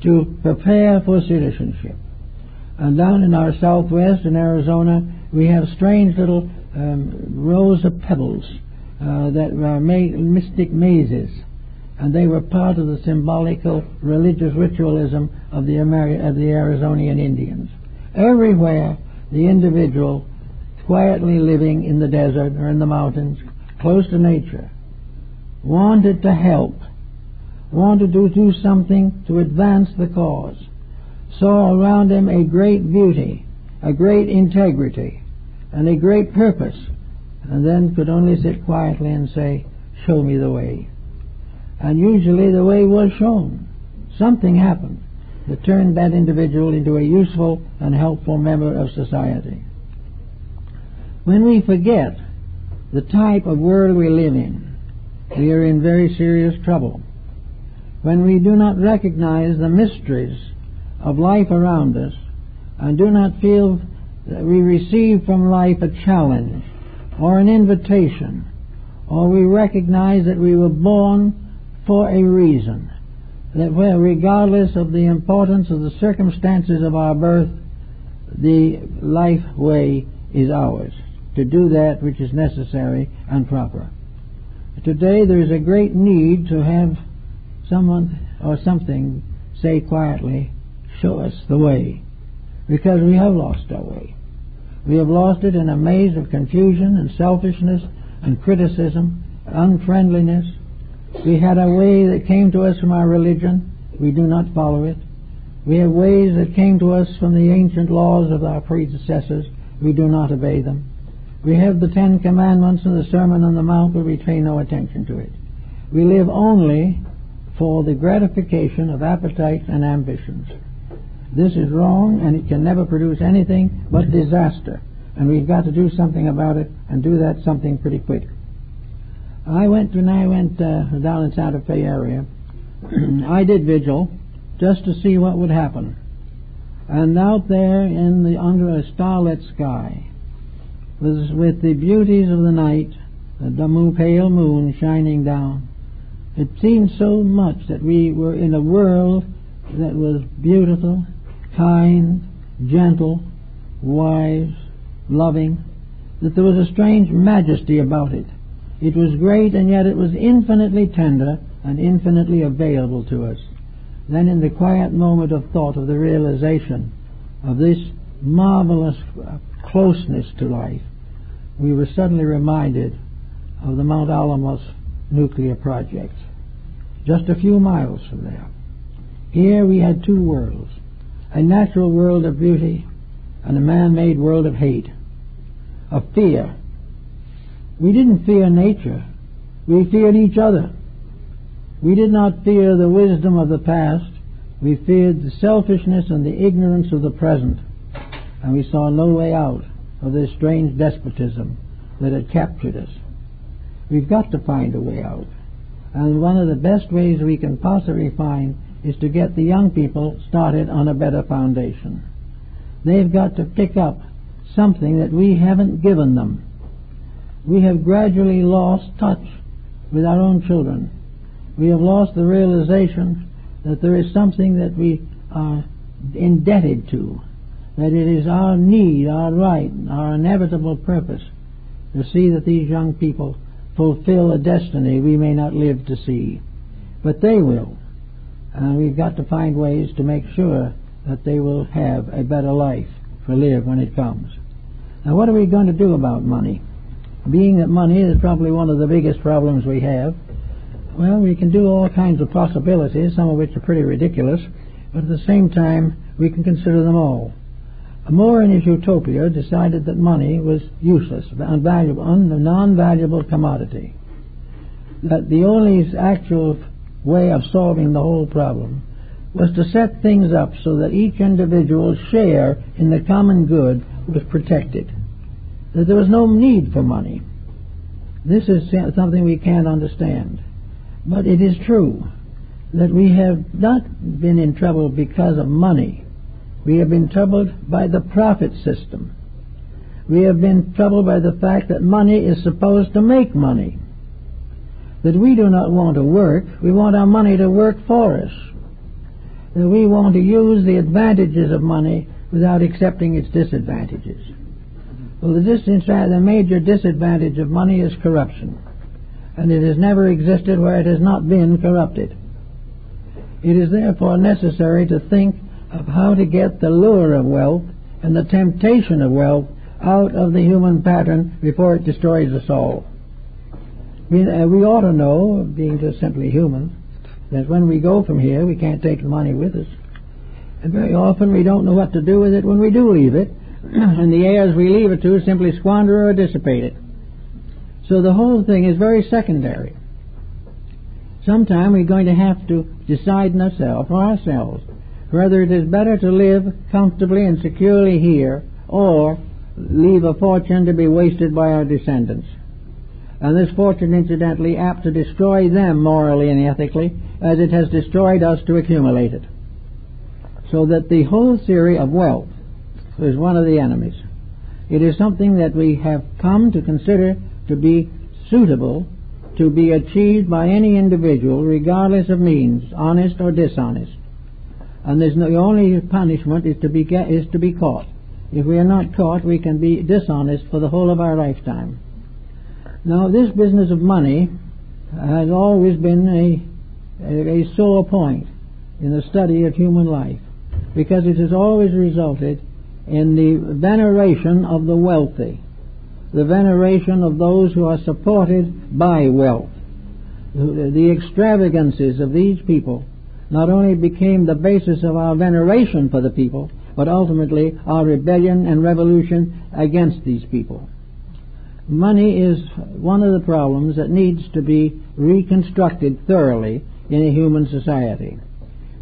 to prepare for citizenship. And down in our southwest in Arizona, we have strange little rows of pebbles that were mystic mazes, and they were part of the symbolical religious ritualism of the Arizonian Indians. Everywhere, the individual quietly living in the desert or in the mountains, close to nature, wanted to help, wanted to do something to advance the cause, saw around him a great beauty, a great integrity, and a great purpose, and then could only sit quietly and say, show me the way. And usually the way was shown. Something happened that turned that individual into a useful and helpful member of society. When we forget the type of world we live in, we are in very serious trouble. When we do not recognize the mysteries of life around us and do not feel that we receive from life a challenge or an invitation, or we recognize that we were born for a reason, that regardless of the importance of the circumstances of our birth, the life way is ours, to do that which is necessary and proper. Today there is a great need to have someone or something say quietly, show us the way, because we have lost our way. We have lost it in a maze of confusion and selfishness and criticism, unfriendliness. We had a way that came to us from our religion. We do not follow it. We have ways that came to us from the ancient laws of our predecessors. We do not obey them. We have the 10 Commandments and the Sermon on the Mount, but we pay no attention to it. We live only for the gratification of appetites and ambitions. This is wrong, and it can never produce anything but disaster. And we've got to do something about it, and do that something pretty quick. I went down in Santa Fe area. I did vigil just to see what would happen. And out there under a starlit sky, with the beauties of the night, the pale moon shining down, it seemed so much that we were in a world that was beautiful, kind, gentle, wise, loving, that there was a strange majesty about it. It was great, and yet it was infinitely tender and infinitely available to us. Then in the quiet moment of thought of the realization of this marvelous closeness to life, we were suddenly reminded of the Mount Alamos nuclear project, just a few miles from there. Here we had two worlds, a natural world of beauty and a man-made world of hate, of fear. We didn't fear nature. We feared each other. We did not fear the wisdom of the past. We feared the selfishness and the ignorance of the present. And we saw no way out of this strange despotism that had captured us. We've got to find a way out. And one of the best ways we can possibly find is to get the young people started on a better foundation. They've got to pick up something that we haven't given them. We have gradually lost touch with our own children. We have lost the realization that there is something that we are indebted to, that it is our need, our right, our inevitable purpose to see that these young people fulfill a destiny we may not live to see. But they will. And we've got to find ways to make sure that they will have a better life to live when it comes. Now, what are we going to do about money? Being that money is probably one of the biggest problems we have, well, we can do all kinds of possibilities, some of which are pretty ridiculous, but at the same time, we can consider them all. Moore in his Utopia decided that money was useless, unvaluable, a non-valuable commodity. That the only actual way of solving the whole problem was to set things up so that each individual's share in the common good was protected. That there was no need for money. This is something we can't understand. But it is true that we have not been in trouble because of money. We have been troubled by the profit system. We have been troubled by the fact that money is supposed to make money. That we do not want to work, we want our money to work for us. That we want to use the advantages of money without accepting its disadvantages. Well, the major disadvantage of money is corruption. And it has never existed where it has not been corrupted. It is therefore necessary to think of how to get the lure of wealth and the temptation of wealth out of the human pattern before it destroys us all. We ought to know, being just simply human, that when we go from here we can't take the money with us. And very often we don't know what to do with it when we do leave it, and the heirs we leave it to simply squander or dissipate it. So the whole thing is very secondary. Sometime we're going to have to decide for ourselves whether it is better to live comfortably and securely here or leave a fortune to be wasted by our descendants. And this fortune, incidentally, apt to destroy them morally and ethically as it has destroyed us to accumulate it. So that the whole theory of wealth is one of the enemies. It is something that we have come to consider to be suitable to be achieved by any individual regardless of means, honest or dishonest. And the only punishment is to be caught. If we are not caught, we can be dishonest for the whole of our lifetime. Now, this business of money has always been a sore point in the study of human life, because it has always resulted in the veneration of the wealthy, the veneration of those who are supported by wealth. The extravagances of these people not only became the basis of our veneration for the people, but ultimately our rebellion and revolution against these people. Money is one of the problems that needs to be reconstructed thoroughly in a human society.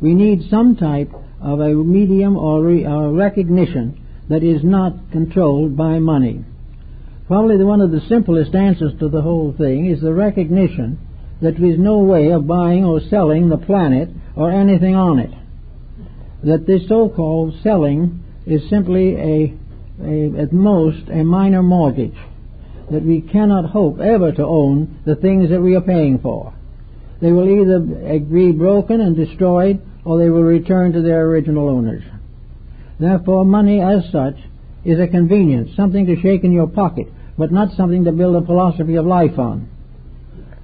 We need some type of a medium or recognition that is not controlled by money. Probably one of the simplest answers to the whole thing is the recognition that there is no way of buying or selling the planet or anything on it. That this so-called selling is simply at most a minor mortgage. That we cannot hope ever to own the things that we are paying for. They will either be broken and destroyed, or they will return to their original owners. Therefore, money as such is a convenience, something to shake in your pocket, but not something to build a philosophy of life on.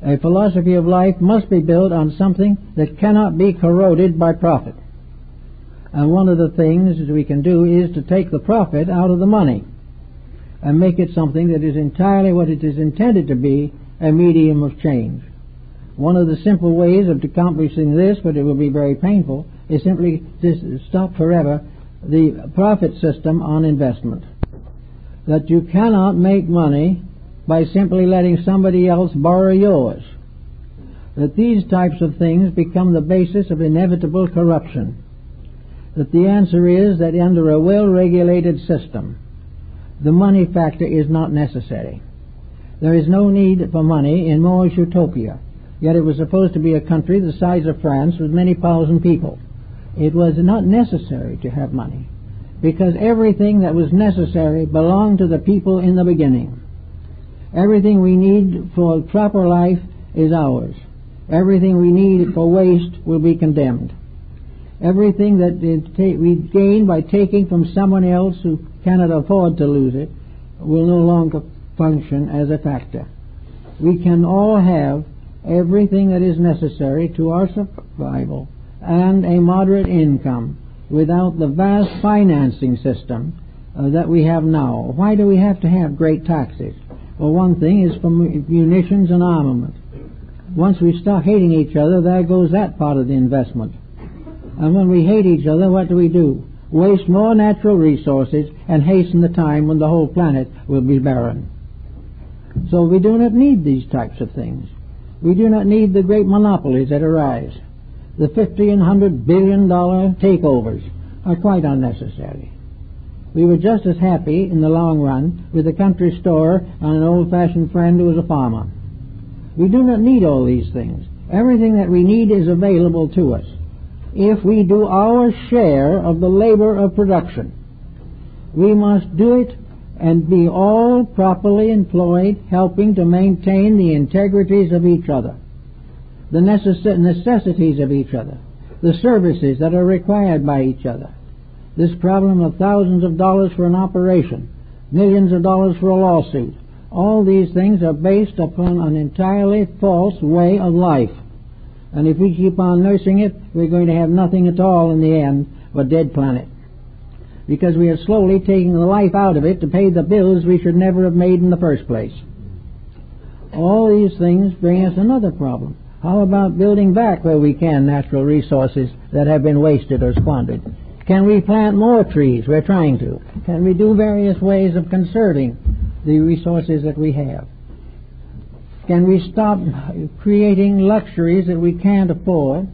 A philosophy of life must be built on something that cannot be corroded by profit. And one of the things that we can do is to take the profit out of the money and make it something that is entirely what it is intended to be, a medium of change. One of the simple ways of accomplishing this, but it will be very painful, is simply to stop forever the profit system on investment. That you cannot make money by simply letting somebody else borrow yours. That these types of things become the basis of inevitable corruption. That the answer is that under a well-regulated system, the money factor is not necessary. There is no need for money in Moorish utopia, yet it was supposed to be a country the size of France with many thousand people. It was not necessary to have money, because everything that was necessary belonged to the people in the beginning. Everything we need for proper life is ours. Everything we need for waste will be condemned. Everything that we gain by taking from someone else who cannot afford to lose it will no longer function as a factor. We can all have everything that is necessary to our survival and a moderate income without the vast financing system that we have now. Why do we have to have great taxes? Well, one thing is for munitions and armament. Once we start hating each other, there goes that part of the investment. And when we hate each other, what do? Waste more natural resources and hasten the time when the whole planet will be barren. So we do not need these types of things. We do not need the great monopolies that arise. The $50 and $100 billion takeovers are quite unnecessary. We were just as happy in the long run with a country store and an old-fashioned friend who was a farmer. We do not need all these things. Everything that we need is available to us if we do our share of the labor of production. We must do it and be all properly employed, helping to maintain the integrities of each other, the necessities of each other, the services that are required by each other. This problem of thousands of dollars for an operation, millions of dollars for a lawsuit, all these things are based upon an entirely false way of life. And if we keep on nursing it, we're going to have nothing at all in the end but a dead planet. Because we are slowly taking the life out of it to pay the bills we should never have made in the first place. All these things bring us another problem. How about building back where we can natural resources that have been wasted or squandered? Can we plant more trees? We're trying to. Can we do various ways of conserving the resources that we have? Can we stop creating luxuries that we can't afford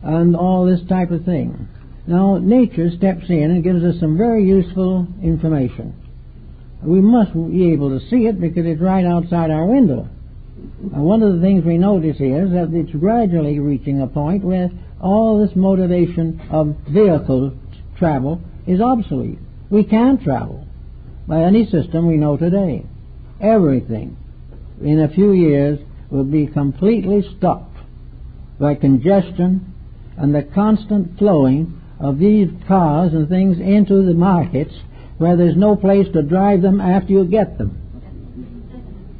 and all this type of thing? Now, nature steps in and gives us some very useful information. We must be able to see it because it's right outside our window. One of the things we notice is that it's gradually reaching a point where all this motivation of vehicle travel is obsolete. We can't travel by any system we know today. Everything in a few years will be completely stopped by congestion and the constant flowing of these cars and things into the markets where there's no place to drive them after you get them.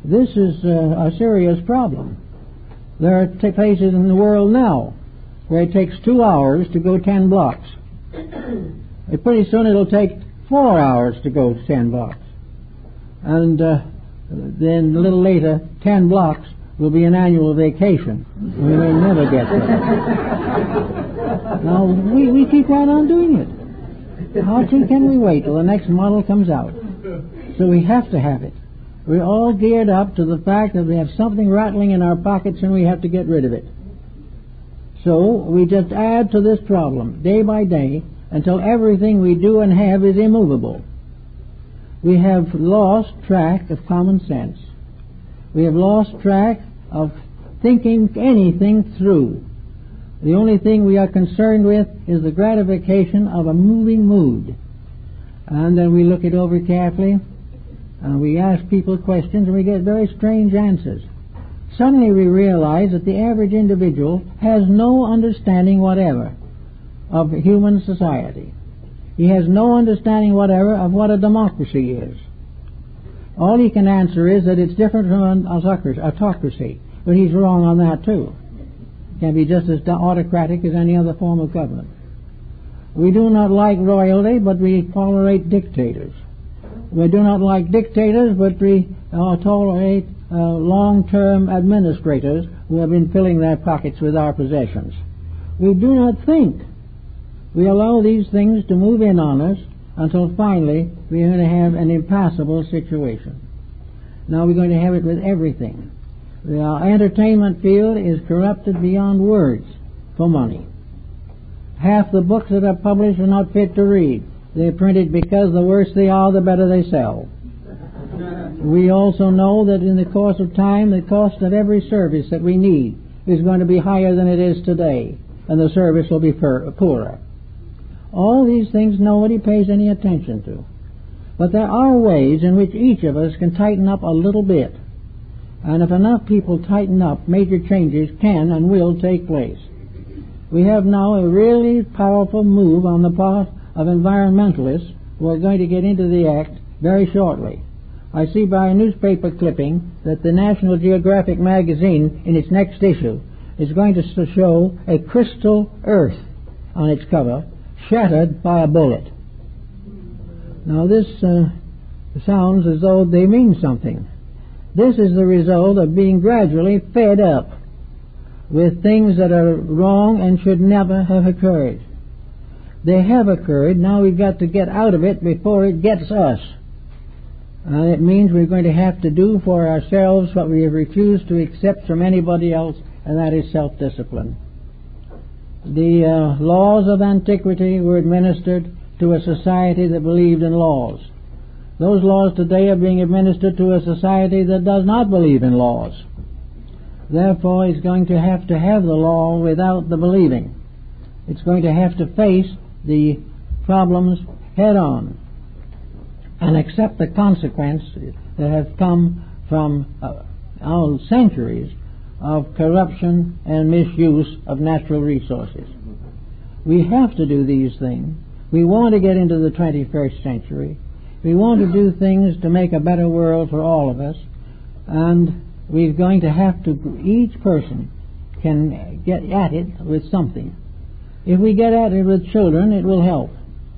This is a serious problem. There are places in the world now where it takes 2 hours to go 10 blocks. Pretty soon it'll take 4 hours to go 10 blocks. And then a little later, 10 blocks will be an annual vacation. We may never get there. Now, we keep right on doing it. How can we wait till the next model comes out? So we have to have it. We're all geared up to the fact that we have something rattling in our pockets and we have to get rid of it. So we just add to this problem day by day until everything we do and have is immovable. We have lost track of common sense. We have lost track of thinking anything through. The only thing we are concerned with is the gratification of a moving mood. And then we look it over carefully, and we ask people questions, and we get very strange answers. Suddenly we realize that the average individual has no understanding whatever of human society. He has no understanding whatever of what a democracy is. All he can answer is that it's different from an autocracy, but he's wrong on that too. It can be just as autocratic as any other form of government. We do not like royalty, but we tolerate dictators. We do not like dictators, but we tolerate long-term administrators who have been filling their pockets with our possessions. We do not think. We allow these things to move in on us until finally we're going to have an impassable situation. Now we're going to have it with everything. The entertainment field is corrupted beyond words for money. Half the books that are published are not fit to read. They're printed because the worse they are, the better they sell. We also know that in the course of time, the cost of every service that we need is going to be higher than it is today, and the service will be poorer. All these things nobody pays any attention to. But there are ways in which each of us can tighten up a little bit. And if enough people tighten up, major changes can and will take place. We have now a really powerful move on the part of environmentalists who are going to get into the act very shortly. I see by a newspaper clipping that the National Geographic magazine, in its next issue, is going to show a crystal earth on its cover, shattered by a bullet. Now this sounds as though they mean something. This is the result of being gradually fed up with things that are wrong and should never have occurred. They have occurred. Now we've got to get out of it before it gets us. It means we're going to have to do for ourselves what we have refused to accept from anybody else, and that is self-discipline. The laws of antiquity were administered to a society that believed in laws. Those laws today are being administered to a society that does not believe in laws. Therefore, it's going to have the law without the believing. It's going to have to face the problems head on and accept the consequences that have come from our centuries of corruption and misuse of natural resources. We have to do these things. We want to get into the 21st century. We want to do things to make a better world for all of us, and we're going to have to, each person can get at it with something. If we get at it with children, it will help.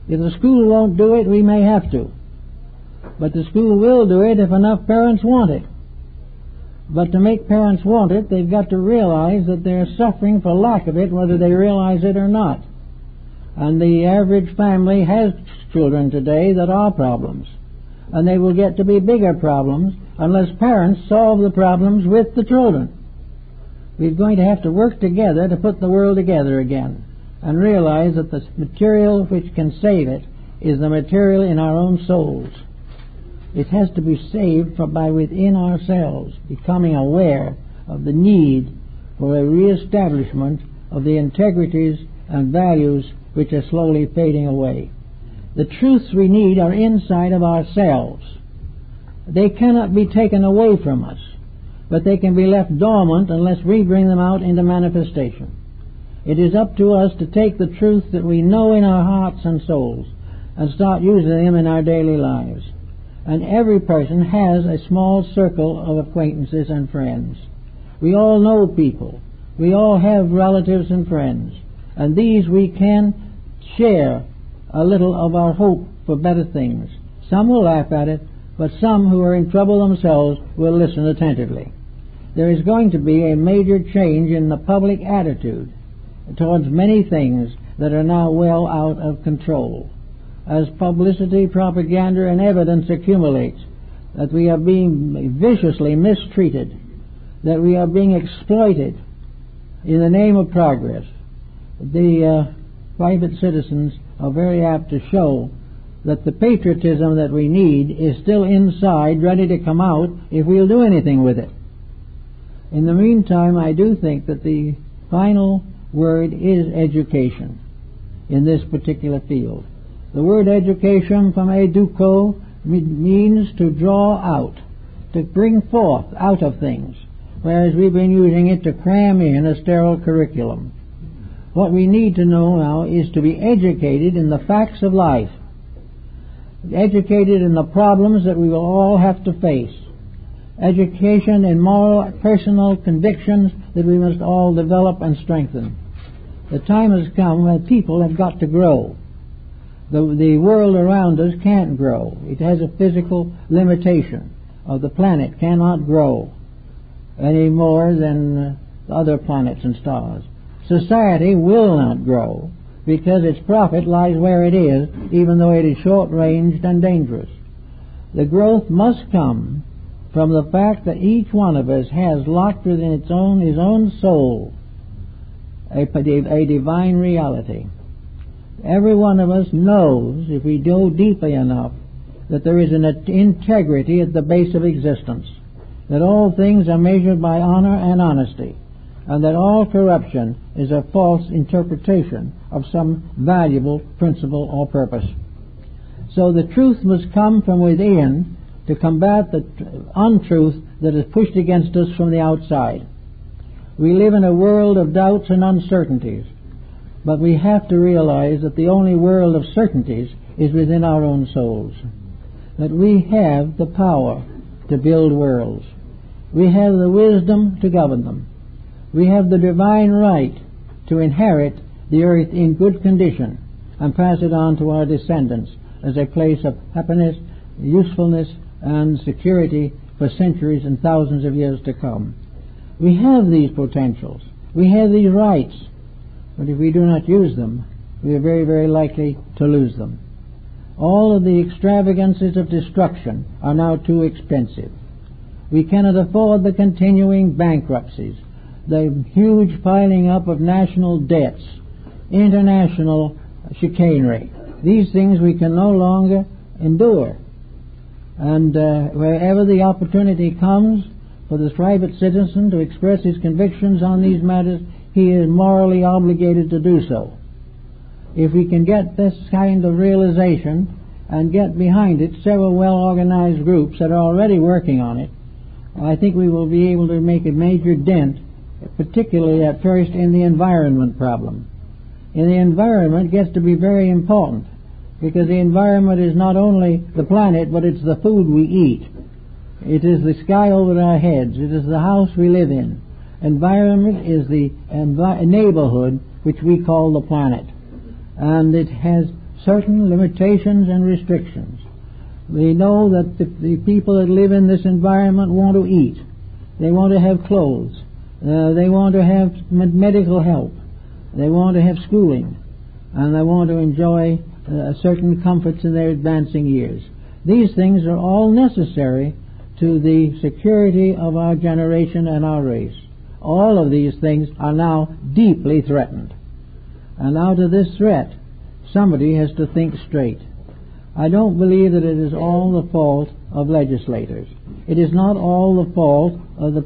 If the school won't do it, we may have to. But the school will do it if enough parents want it. But to make parents want it, they've got to realize that they're suffering for lack of it, whether they realize it or not. And the average family has children today that are problems. And they will get to be bigger problems unless parents solve the problems with the children. We're going to have to work together to put the world together again and realize that the material which can save it is the material in our own souls. It has to be saved from by within ourselves, becoming aware of the need for a reestablishment of the integrities and values which are slowly fading away. The truths we need are inside of ourselves. They cannot be taken away from us, but they can be left dormant unless we bring them out into manifestation. It is up to us to take the truths that we know in our hearts and souls and start using them in our daily lives. And every person has a small circle of acquaintances and friends. We all know people. We all have relatives and friends. And these we can share a little of our hope for better things. Some will laugh at it, but some who are in trouble themselves will listen attentively. There is going to be a major change in the public attitude towards many things that are now well out of control. As publicity, propaganda, and evidence accumulates that we are being viciously mistreated, that we are being exploited in the name of progress, the private citizens are very apt to show that the patriotism that we need is still inside, ready to come out if we'll do anything with it. In the meantime, I do think that the final word is education in this particular field. The word education from educo means to draw out, to bring forth out of things, whereas we've been using it to cram in a sterile curriculum. What we need to know now is to be educated in the facts of life, educated in the problems that we will all have to face, education in moral, personal convictions that we must all develop and strengthen. The time has come when people have got to grow. The world around us can't grow. It has a physical limitation. The planet cannot grow. any more than other planets and stars. Society will not grow because its profit lies where it is, even though it is short-ranged and dangerous. The growth must come from the fact that each one of us has locked within his own soul a divine reality. Every one of us knows, if we go deeply enough, that there is an integrity at the base of existence, that all things are measured by honor and honesty, and that all corruption is a false interpretation of some valuable principle or purpose. So the truth must come from within to combat the untruth that is pushed against us from the outside. We live in a world of doubts and uncertainties, but we have to realize that the only world of certainties is within our own souls, that we have the power to build worlds. We have the wisdom to govern them. We have the divine right to inherit the earth in good condition and pass it on to our descendants as a place of happiness, usefulness, and security for centuries and thousands of years to come. We have these potentials. We have these rights. But if we do not use them, we are very, very likely to lose them. All of the extravagances of destruction are now too expensive. We cannot afford the continuing bankruptcies, the huge piling up of national debts, international chicanery. These things we can no longer endure. And wherever the opportunity comes for the private citizen to express his convictions on these matters, he is morally obligated to do so. If we can get this kind of realization and get behind it several well-organized groups that are already working on it, I think we will be able to make a major dent, particularly at first in the environment problem. And the environment gets to be very important, because the environment is not only the planet, but it's the food we eat. It is the sky over our heads. It is the house we live in. Environment is the neighborhood which we call the planet. And it has certain limitations and restrictions. We know that the people that live in this environment want to eat. They want to have clothes. They want to have medical help. They want to have schooling. And they want to enjoy certain comforts in their advancing years. These things are all necessary to the security of our generation and our race. All of these things are now deeply threatened. And out of this threat, somebody has to think straight. I don't believe that it is all the fault of legislators. It is not all the fault of the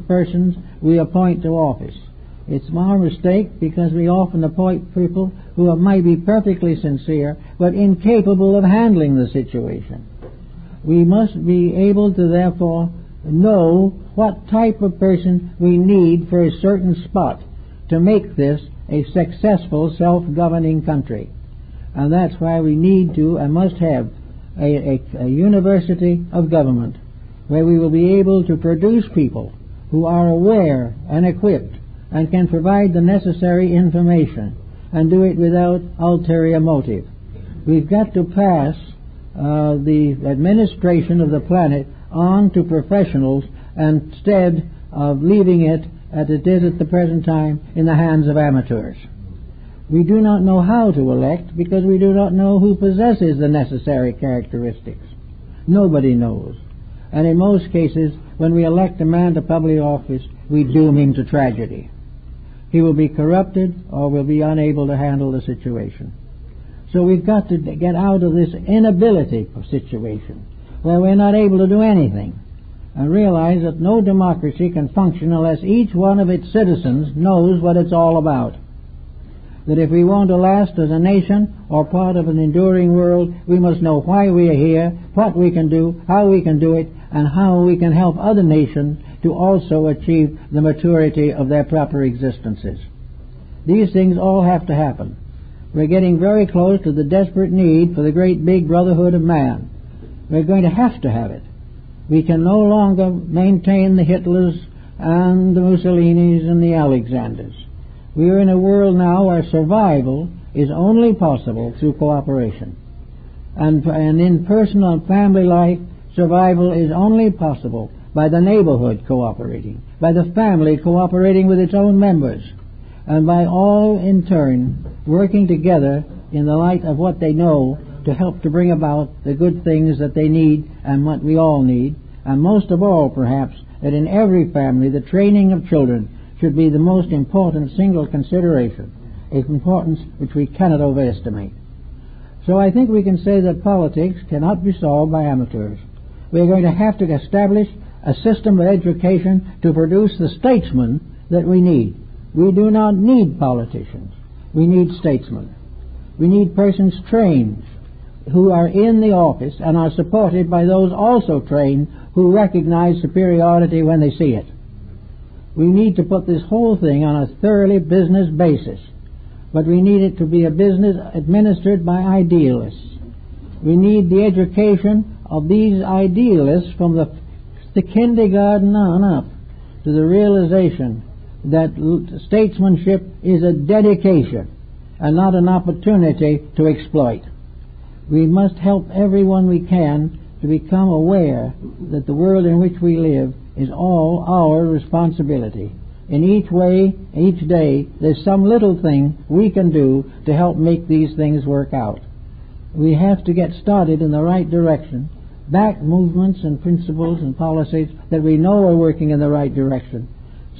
persons we appoint to office. It's our mistake because we often appoint people who might be perfectly sincere but incapable of handling the situation. We must be able to therefore know what type of person we need for a certain spot to make this a successful self-governing country. And that's why we need to and must have a university of government where we will be able to produce people who are aware and equipped and can provide the necessary information and do it without ulterior motive. We've got to pass the administration of the planet on to professionals instead of leaving it as it is at the present time in the hands of amateurs. We do not know how to elect because we do not know who possesses the necessary characteristics. Nobody knows. And in most cases, when we elect a man to public office, we doom him to tragedy. He will be corrupted or will be unable to handle the situation. So we've got to get out of this inability situation where we're not able to do anything and realize that no democracy can function unless each one of its citizens knows what it's all about. That if we want to last as a nation or part of an enduring world, we must know why we are here, what we can do, how we can do it, and how we can help other nations to also achieve the maturity of their proper existences. These things all have to happen. We're getting very close to the desperate need for the great big brotherhood of man. We're going to have it. We can no longer maintain the Hitlers and the Mussolinis and the Alexanders. We are in a world now where survival is only possible through cooperation. And in personal and family life, survival is only possible by the neighborhood cooperating, by the family cooperating with its own members, and by all in turn working together in the light of what they know to help to bring about the good things that they need and what we all need, and most of all, perhaps, that in every family the training of children should be the most important single consideration, an importance which we cannot overestimate. So I think we can say that politics cannot be solved by amateurs. We are going to have to establish a system of education to produce the statesmen that we need. We do not need politicians. We need statesmen. We need persons trained who are in the office and are supported by those also trained who recognize superiority when they see it. We need to put this whole thing on a thoroughly business basis, but we need it to be a business administered by idealists. We need the education of these idealists from the kindergarten on up to the realization that statesmanship is a dedication and not an opportunity to exploit. We must help everyone we can to become aware that the world in which we live is all our responsibility. In each way, each day, there's some little thing we can do to help make these things work out. We have to get started in the right direction, back movements and principles and policies that we know are working in the right direction,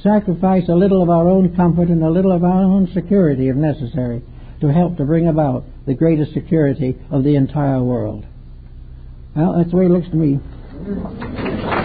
sacrifice a little of our own comfort and a little of our own security if necessary to help to bring about the greatest security of the entire world. Well, that's the way it looks to me.